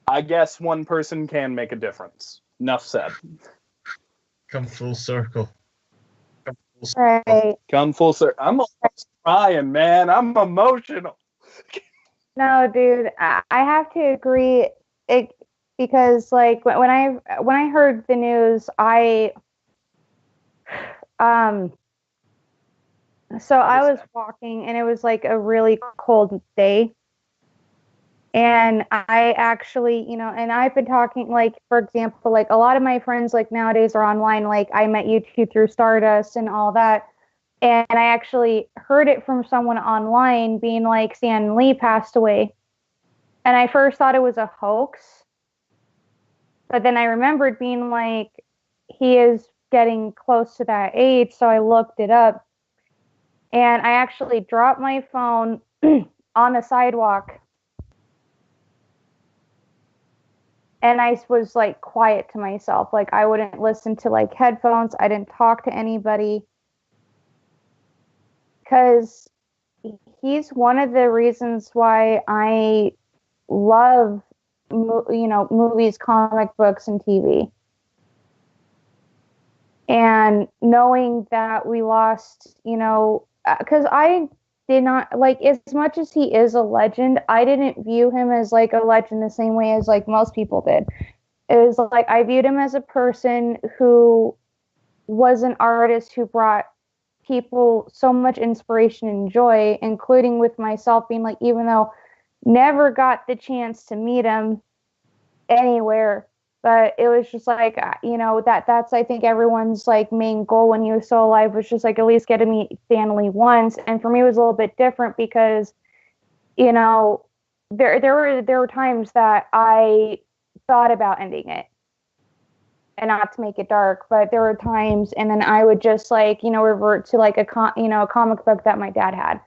I guess one person can make a difference. Enough said.
Come full circle.
Right.
Come full circle. I'm almost crying, man. I'm emotional.
No, dude, I have to agree. Because like when I heard the news, I was walking and it was like a really cold day. And I actually, you know, and I've been talking, like, for example, like a lot of my friends, like, nowadays are online. Like, I met you two through Stardust and all that. And I actually heard it from someone online being like, Stan Lee passed away. And I first thought it was a hoax. But then I remembered being like, he is getting close to that age. So I looked it up. And I actually dropped my phone on the sidewalk. And I was, like, quiet to myself. Like, I wouldn't listen to, like, headphones. I didn't talk to anybody. Because he's one of the reasons why I love, movies, comic books, and TV. And knowing that we lost, because I did not, like, as much as he is a legend, I didn't view him as, like, a legend the same way as, like, most people did. It was, like, I viewed him as a person who was an artist who brought people so much inspiration and joy, including with myself being, like, even though never got the chance to meet him anywhere, but it was just like, that's I think everyone's like main goal when he was still alive was just like at least get to meet Stan Lee once. And for me it was a little bit different because there were times that I thought about ending it, and not to make it dark, but there were times, and then I would just like revert to like a comic book that my dad had,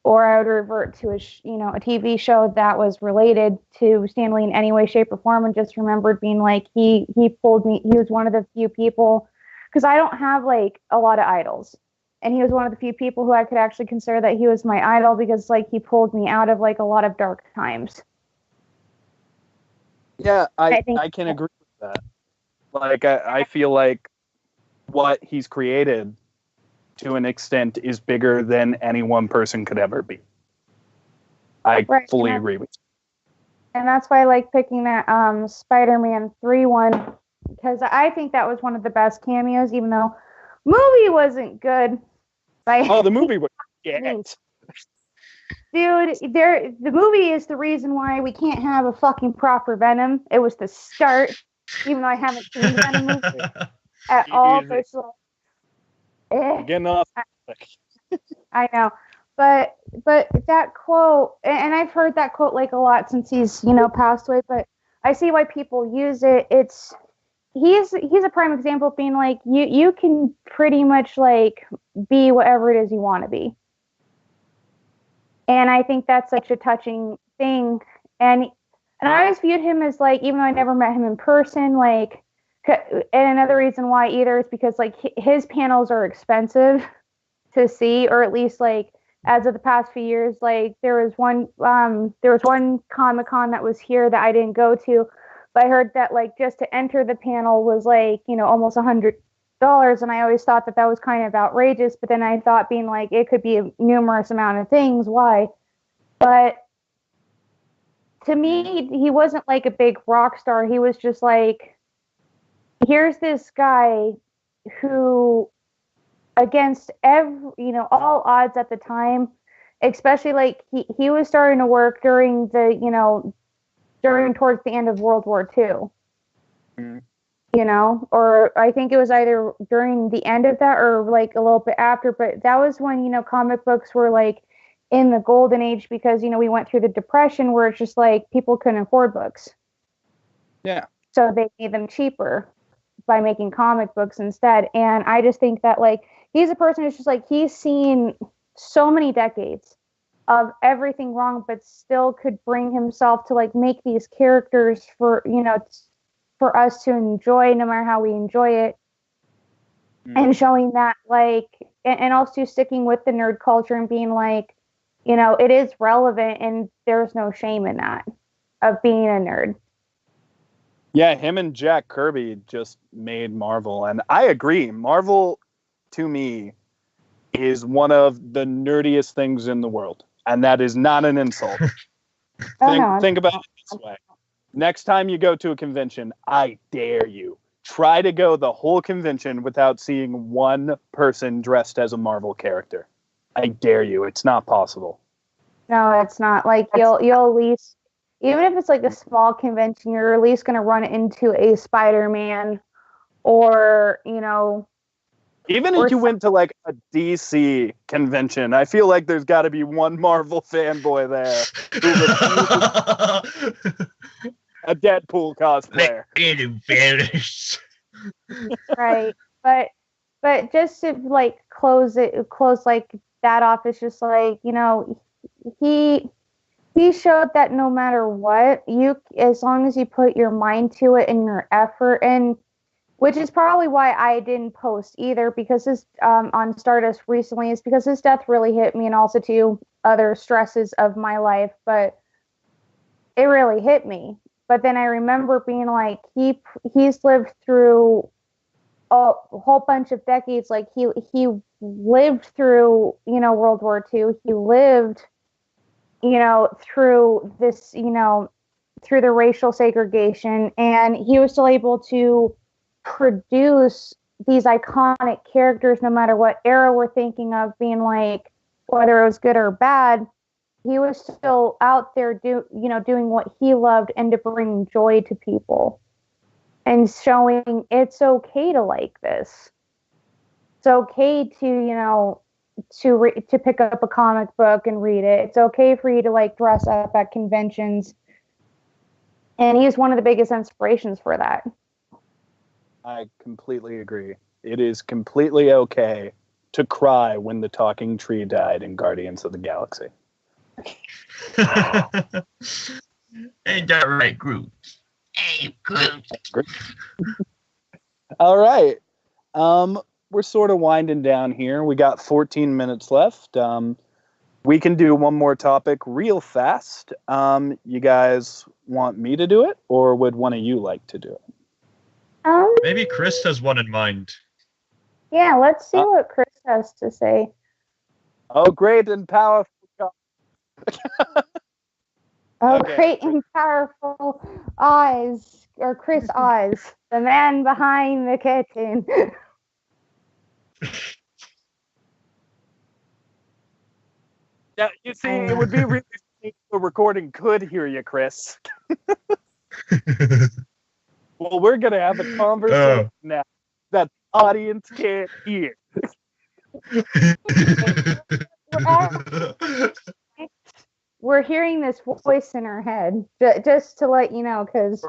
or I would revert to a TV show that was related to Stan Lee in any way, shape, or form, and just remembered being like, he pulled me. He was one of the few people, because I don't have like a lot of idols, and he was one of the few people who I could actually consider that he was my idol, because like he pulled me out of like a lot of dark times.
Yeah, I can agree with that. Like I feel like what he's created to an extent is bigger than any one person could ever be. I fully agree with you.
And that's why I like picking that Spider-Man 3 one, because I think that was one of the best cameos, even though movie wasn't good.
The movie was shit.
Dude, the movie is the reason why we can't have a fucking proper Venom. It was the start, even though I haven't seen the Venom movie at all. So it's like,
getting off.
I know, but that quote, and I've heard that quote like a lot since he's passed away. But I see why people use it. He's a prime example of being like you can pretty much like be whatever it is you want to be, and I think that's such a touching thing. And I always viewed him as like, even though I never met him in person, like. And another reason why either is because like his panels are expensive to see, or at least like as of the past few years, like there was one Comic-Con that was here that I didn't go to, but I heard that like just to enter the panel was like almost $100, and I always thought that was kind of outrageous. But then I thought, being like, it could be a numerous amount of things why, but to me he wasn't like a big rock star. He was just like, here's this guy who, against all odds at the time, especially like he was starting to work during towards the end of World War II. Mm. Or I think it was either during the end of that or like a little bit after, but that was when, comic books were like in the golden age, because, we went through the Depression where it's just like people couldn't afford books.
Yeah.
So they made them cheaper by making comic books instead. And I just think that like he's a person who's just like, he's seen so many decades of everything wrong, but still could bring himself to like make these characters for for us to enjoy, no matter how we enjoy it. And showing that like, and also sticking with the nerd culture and being like, it is relevant, and there's no shame in that, of being a nerd.
Yeah, him and Jack Kirby just made Marvel. And I agree. Marvel, to me, is one of the nerdiest things in the world. And that is not an insult. Think about it this way. Next time you go to a convention, I dare you. Try to go the whole convention without seeing one person dressed as a Marvel character. I dare you. It's not possible.
No, it's not. Like, you'll at least... Even if it's like a small convention, you're at least going to run into a Spider-Man, or,
Even if you went to like a DC convention, I feel like there's got to be one Marvel fanboy there who a Deadpool cosplayer.
Right. But just to like close like that off, it's just like, he showed that no matter what, as long as you put your mind to it and your effort, and which is probably why I didn't post either, because his on Stardust recently, is because his death really hit me, and also too other stresses of my life, but it really hit me. But then I remember being like, he's lived through a whole bunch of decades. Like he lived through, World War II. He lived, through this, through the racial segregation, and he was still able to produce these iconic characters no matter what era we're thinking of, being like, whether it was good or bad, he was still out there doing what he loved and to bring joy to people and showing it's okay to like this. It's okay to, to pick up a comic book and read it. It's okay for you to like dress up at conventions. And he's one of the biggest inspirations for that.
I completely agree. It is completely okay to cry when the talking tree died in Guardians of the Galaxy.
Ain't that right, Groot? Hey, Groot.
All right. We're sort of winding down here. We got 14 minutes left. We can do one more topic real fast. You guys want me to do it, or would one of you like to do it?
Maybe Chris has one in mind.
Yeah, let's see what Chris has to say.
Oh, great and powerful. Okay.
Great and powerful eyes, or Chris Eyes, the man behind the curtain.
Yeah, you see, it would be really if the recording could hear you, Chris. Well, we're going to have a conversation now that the audience can't hear.
We're hearing this voice in our head, just to let you know, because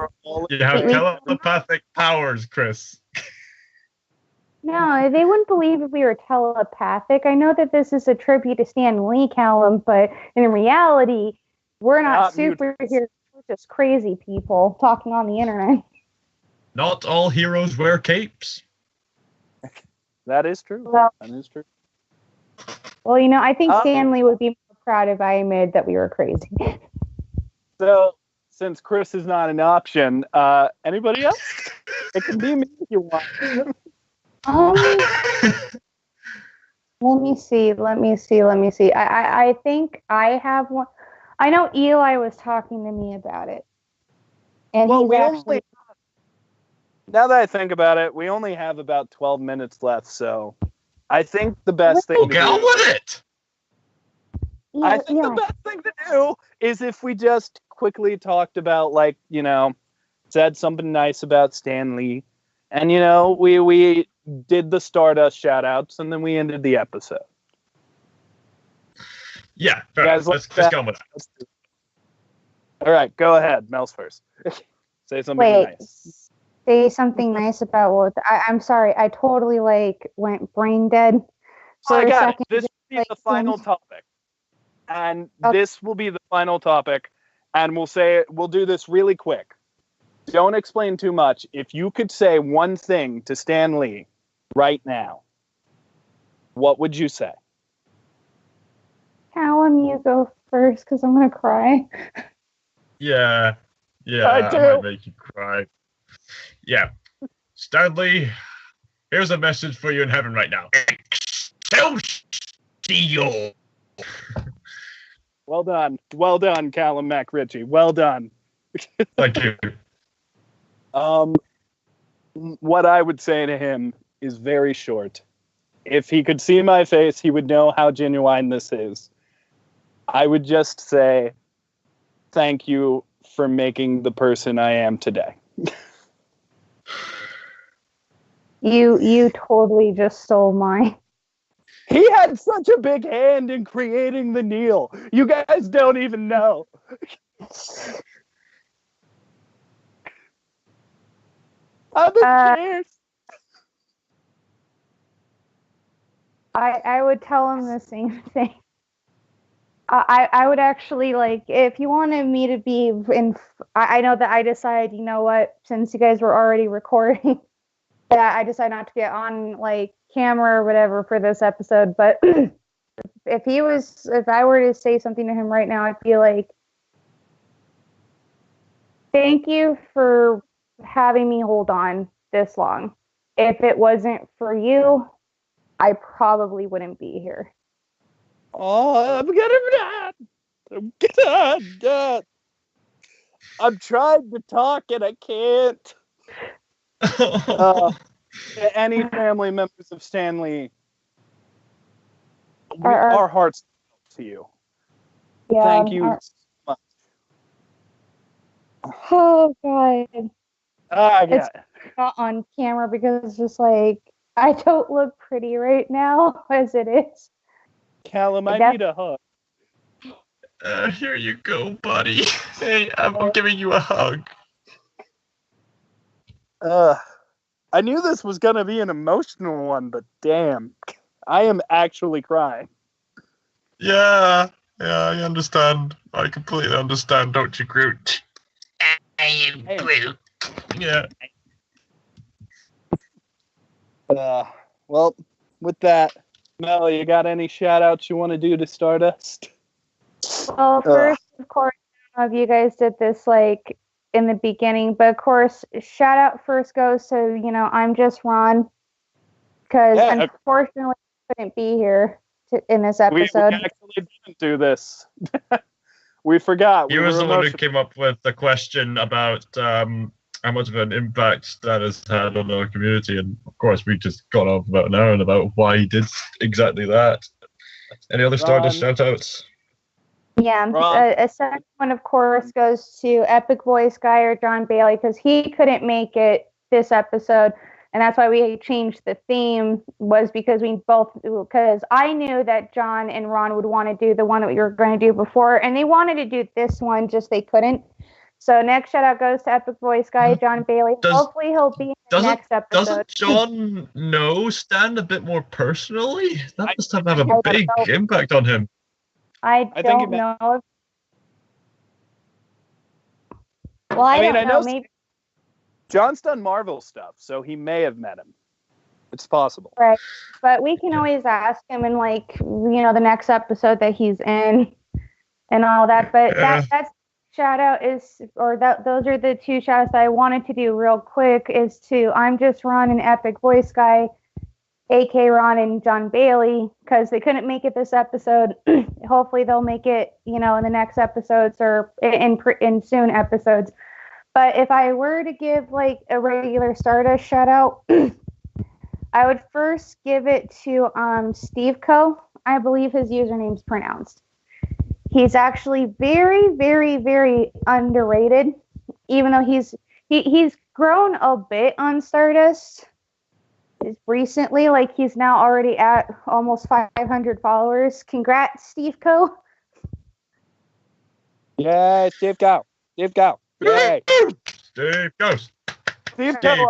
you have telepathic powers, Chris.
No, they wouldn't believe if we were telepathic. I know that this is a tribute to Stan Lee, Callum, but in reality, we're not superheroes. We're just crazy people talking on the internet.
Not all heroes wear capes.
That is true.
Well,
that is true.
Well, I think Stan Lee would be more proud if I admitted that we were crazy.
So, since Chris is not an option, anybody else? It can be me if you want.
Let me see. I think I have one. I know Eli was talking to me about it. And
now that I think about it, we only have about 12 minutes left, so I think the best thing to do...
Get on with it!
I think the best thing to do is if we just quickly talked about, said something nice about Stan Lee, and, we did the Stardust shout-outs, and then we ended the episode.
Yeah, let's go with that.
All right, go ahead. Mel's first. Say something nice.
Say something nice about what... I'm sorry, I totally, went brain dead for a second.
This will be the final topic. And this will be the final topic, and we'll do this really quick. Don't explain too much. If you could say one thing to Stan Lee right now, what would you say?
Callum, you go first, because I'm going to cry.
Yeah, I might make you cry. Yeah. Stan Lee, here's a message for you in heaven right now. Excelsior!
Well done, Callum MacRitchie. Well done.
Thank you.
What I would say to him is very short. If he could see my face, he would know how genuine this is. I would just say, thank you for making the person I am today.
You totally just stole mine.
He had such a big hand in creating the Kneel. You guys don't even know. Cheers.
I would tell him the same thing. I would actually, if you wanted me to be in... I know that I decided, you know what, since you guys were already recording, that I decided not to get on like camera or whatever for this episode. But if I were to say something to him right now, I'd be like, thank you for having me hold on this long. If it wasn't for you, I probably wouldn't be here.
Oh, I'm trying to talk and I can't. Any family members of Stanley, our hearts to you.
Yeah,
thank you so much.
Oh God.
Yeah.
It's not on camera because it's just like I don't look pretty right now as it is.
Callum, I need a hug.
Here you go, buddy. Hey, I'm giving you a hug.
I knew this was gonna be an emotional one, but damn, I am actually crying.
Yeah, I understand. I completely understand, don't you, Groot? I am Groot. Yeah.
Well, with that, Mel, you got any shout-outs you want to do to Stardust?
Well, first, of course, I don't know if you guys did this like in the beginning, but of course, shout out first goes to, I'm just Ron, because unfortunately I couldn't be here in this episode.
We actually didn't do this. We forgot.
He was the one who came up with the question about how much of an impact that has had on our community, and of course we just got off about an hour about why he did exactly that. Any other Stardust shout-outs?
Yeah, a second one, of course, goes to Epic Voice Guy or John Bailey, because he couldn't make it this episode, and that's why we changed the theme, was because I knew that John and Ron would want to do the one that we were going to do before, and they wanted to do this one, just they couldn't. So next shout out goes to Epic Voice Guy, John Bailey. Hopefully he'll be in the next episode.
Doesn't John know Stan a bit more personally? That must have a big impact on him.
I don't know. Well, I don't know. Maybe
John's done Marvel stuff, so he may have met him. It's possible.
Right. But we can always ask him in, the next episode that he's in and all that. But that's shout out those are the two shout outs that I wanted to do real quick, is to I'm Just Ron and Epic Voice Guy, AK Ron and John Bailey, because they couldn't make it this episode. Hopefully they'll make it, in the next episodes or in soon episodes. But if I were to give a regular Stardust shout out, I would first give it to Steve Co. I believe his username's pronounced. He's actually very, very, very underrated, even though he's grown a bit on Stardust recently. He's now already at almost 500 followers. Congrats, Steve Co.
Yeah, Steve Co. Steve Co. Yay.
Steve Co.
Steve Co.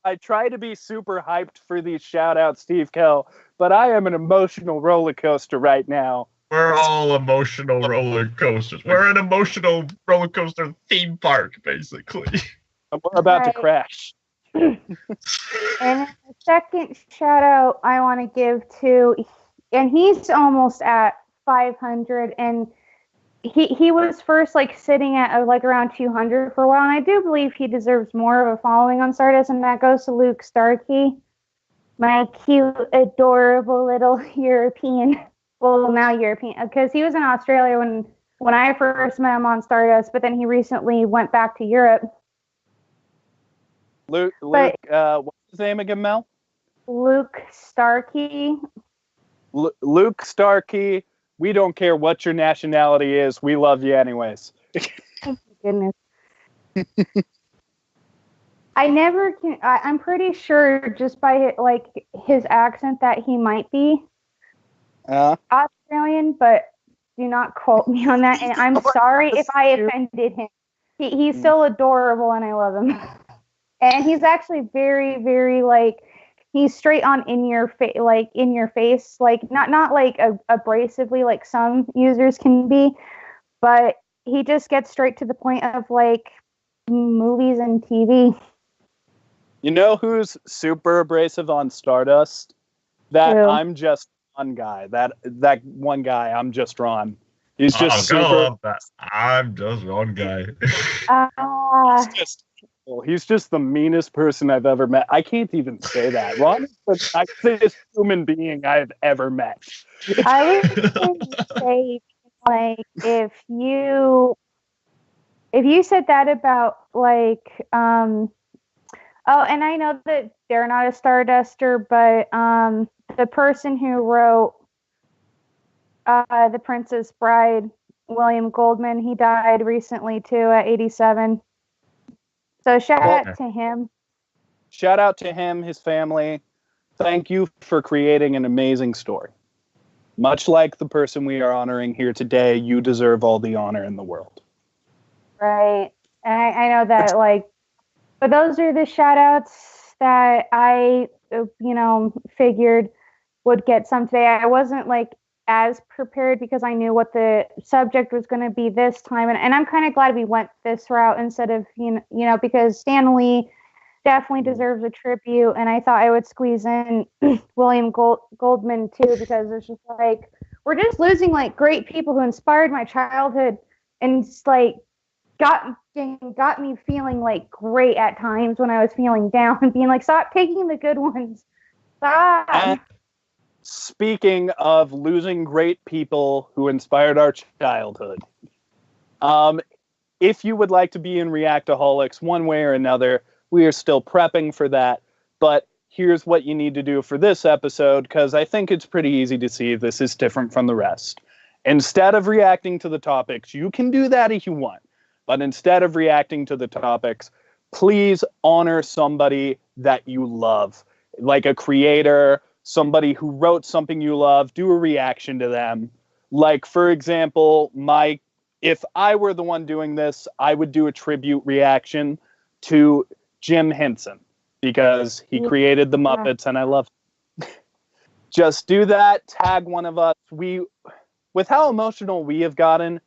I try to be super hyped for these shout outs, Steve Co., but I am an emotional roller coaster right now.
We're all emotional roller coasters. We're an emotional roller coaster theme park, basically.
We're about to crash.
And the second shout out I want to give to, and he's almost at 500, and he was first sitting at around 200 for a while, and I do believe he deserves more of a following on Stardust, and that goes to Luke Starkey, my cute, adorable little European. Well, now European, because he was in Australia when I first met him on Stardust, but then he recently went back to Europe.
Luke, what's his name again, Mel?
Luke Starkey.
Luke Starkey. We don't care what your nationality is. We love you anyways.
Oh, my goodness. I'm pretty sure just by his accent that he might be Australian, but do not quote me on that. And I'm sorry if I offended him. He's still adorable, and I love him. And he's actually very, very he's straight on in your face, not abrasively like some users can be, but he just gets straight to the point of movies and TV.
You know who's super abrasive on Stardust? That
Who?
I'm just Ron guy. That one guy, I'm just Ron. He's
Oh,
just
gotta
super.
love that. I'm just one guy.
He's just the meanest person I've ever met. I can't even say that. Ron is the nicest human being I've ever met.
I was going to say, like, if you said that about, like, oh, and I know that they're not a Starduster, but the person who wrote The Princess Bride, William Goldman, he died recently too at 87. So shout out to him.
Shout out to him, his family. Thank you for creating an amazing story. Much like the person we are honoring here today, you deserve all the honor in the world.
Right. And I know that, like, but those are the shout outs that I, figured would get some today. I wasn't, like, as prepared because I knew what the subject was going to be this time. And I'm kind of glad we went this route instead of, because Stan Lee definitely deserves a tribute. And I thought I would squeeze in William Goldman too, because it's just like, we're just losing, like, great people who inspired my childhood and just, like, got me feeling, like, great at times when I was feeling down and being like, stop taking the good ones. Stop.
And speaking of losing great people who inspired our childhood, if you would like to be in Reactaholics one way or another, we are still prepping for that. But here's what you need to do for this episode, because I think it's pretty easy to see this is different from the rest. Instead of reacting to the topics, you can do that if you want. But instead of reacting to the topics, please honor somebody that you love, like a creator, somebody who wrote something you love. Do a reaction to them. Like, for example, if I were the one doing this, I would do a tribute reaction to Jim Henson because he created the Muppets and I love him. Just do that. Tag one of us. With how emotional we have gotten,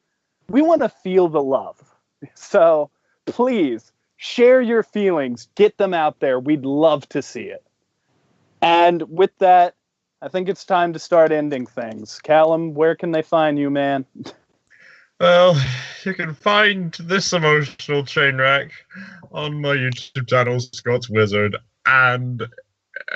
we want to feel the love. So please share your feelings. Get them out there. We'd love to see it. And with that, I think it's time to start ending things. Callum, where can they find you, man?
Well, you can find this emotional train wreck on my YouTube channel, Scotswizard, and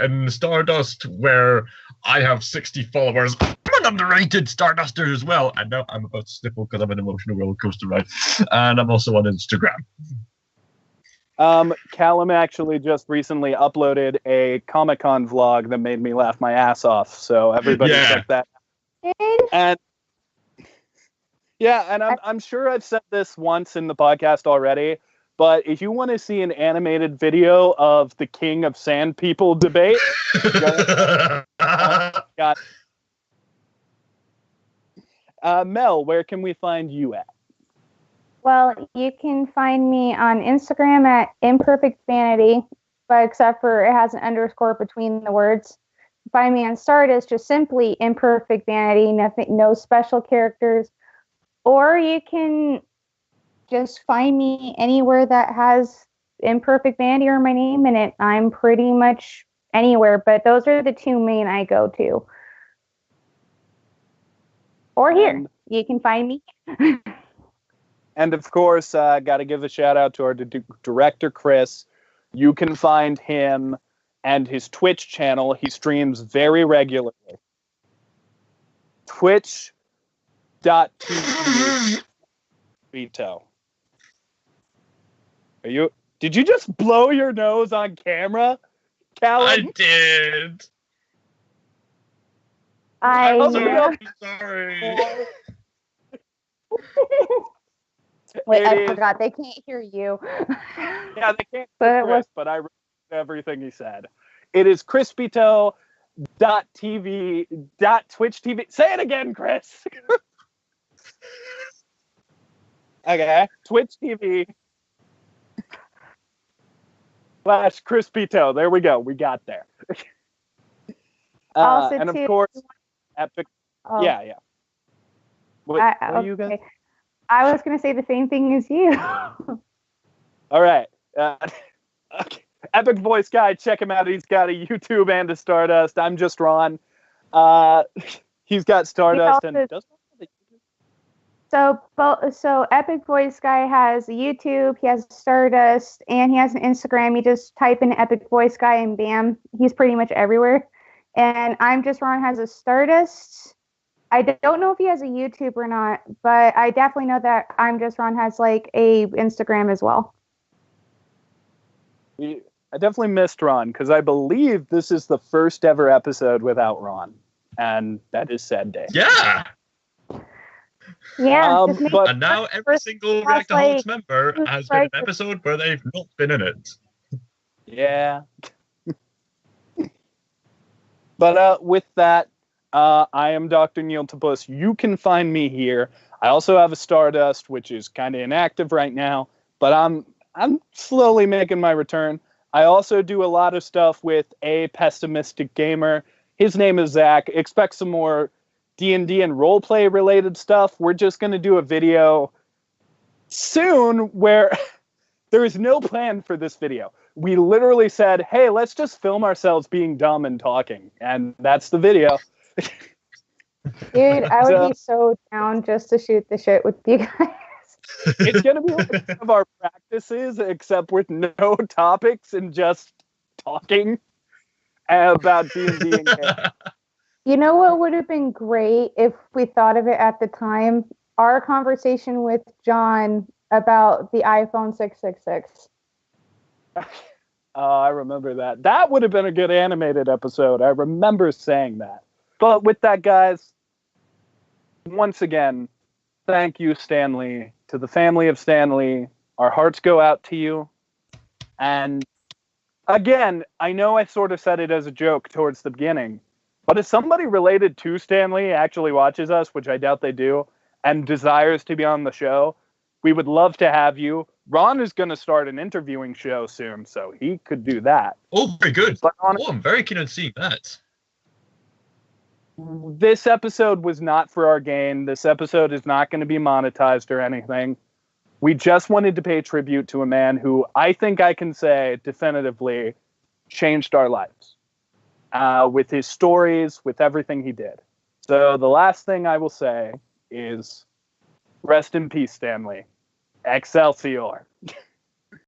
in Stardust, where I have 60 followers. I'm an underrated Starduster as well. And now I'm about to sniffle because I'm an emotional roller coaster ride. And I'm also on Instagram.
Callum actually just recently uploaded a Comic-Con vlog that made me laugh my ass off. So everybody check that out. And I'm sure I've said this once in the podcast already, but if you want to see an animated video of the King of Sand People debate, Mel, where can we find you at?
Well, you can find me on Instagram at ImperfectVanity, but except for it has an underscore between the words. Find me on Stardust, just simply ImperfectVanity, nothing, no special characters. Or you can just find me anywhere that has Imperfect Vanity or my name in it. I'm pretty much anywhere, but those are the two main I go to. Or here, you can find me.
And of course, got to give a shout out to our director, Chris. You can find him and his Twitch channel. He streams very regularly. Twitch.tv. Did you just blow your nose on camera, Callum?
I did.
I'm
so sorry.
Wait, I forgot. They can't hear you.
Yeah, they can't hear Chris, but I read everything he said. It is chrispyto.tv.twitch.tv. Say it again, Chris. Okay, Twitch TV /chrispyto. There we go. We got there. And of course, Epic. Oh. Yeah. What are you guys?
I was going to say the same thing as you.
All right. Okay. Epic Voice Guy, check him out. He's got a YouTube and a Stardust. I'm just Ron. He's got Stardust and does.
So Epic Voice Guy has a YouTube, he has Stardust, and he has an Instagram. You just type in Epic Voice Guy and bam, he's pretty much everywhere. And I'm Just Ron has a Stardust. I don't know if he has a YouTube or not, but I definitely know that I'm Just Ron has like a Instagram as well.
I definitely missed Ron because I believe this is the first ever episode without Ron, and that is sad day.
Yeah.
Yeah.
And now every single Reactaholics member has been an episode where they've not been in it.
Yeah. But with that, I am Dr. Knealetapus. You can find me here. I also have a Stardust, which is kind of inactive right now, but I'm slowly making my return. I also do a lot of stuff with a pessimistic gamer. His name is Zach. Expect some more D&D and roleplay related stuff. We're just going to do a video soon where there is no plan for this video. We literally said, hey, let's just film ourselves being dumb and talking. And that's the video.
Dude, I would be so down just to shoot the shit with you guys.
It's going to be like one of our practices, except with no topics and just talking about D&D and games.
You know what would have been great if we thought of it at the time? Our conversation with John about the iPhone 666.
I remember that. That would have been a good animated episode. I remember saying that. But with that, guys, once again, thank you, Stanley. To the family of Stanley, our hearts go out to you. And again, I know I sort of said it as a joke towards the beginning, but if somebody related to Stanley actually watches us, which I doubt they do, and desires to be on the show, we would love to have you. Ron is going to start an interviewing show soon, so he could do that.
Oh, very good. I'm very keen on seeing that.
This episode was not for our gain. This episode is not going to be monetized or anything. We just wanted to pay tribute to a man who I think I can say definitively changed our lives. With his stories, with everything he did. So the last thing I will say is rest in peace, Stanley. Excelsior.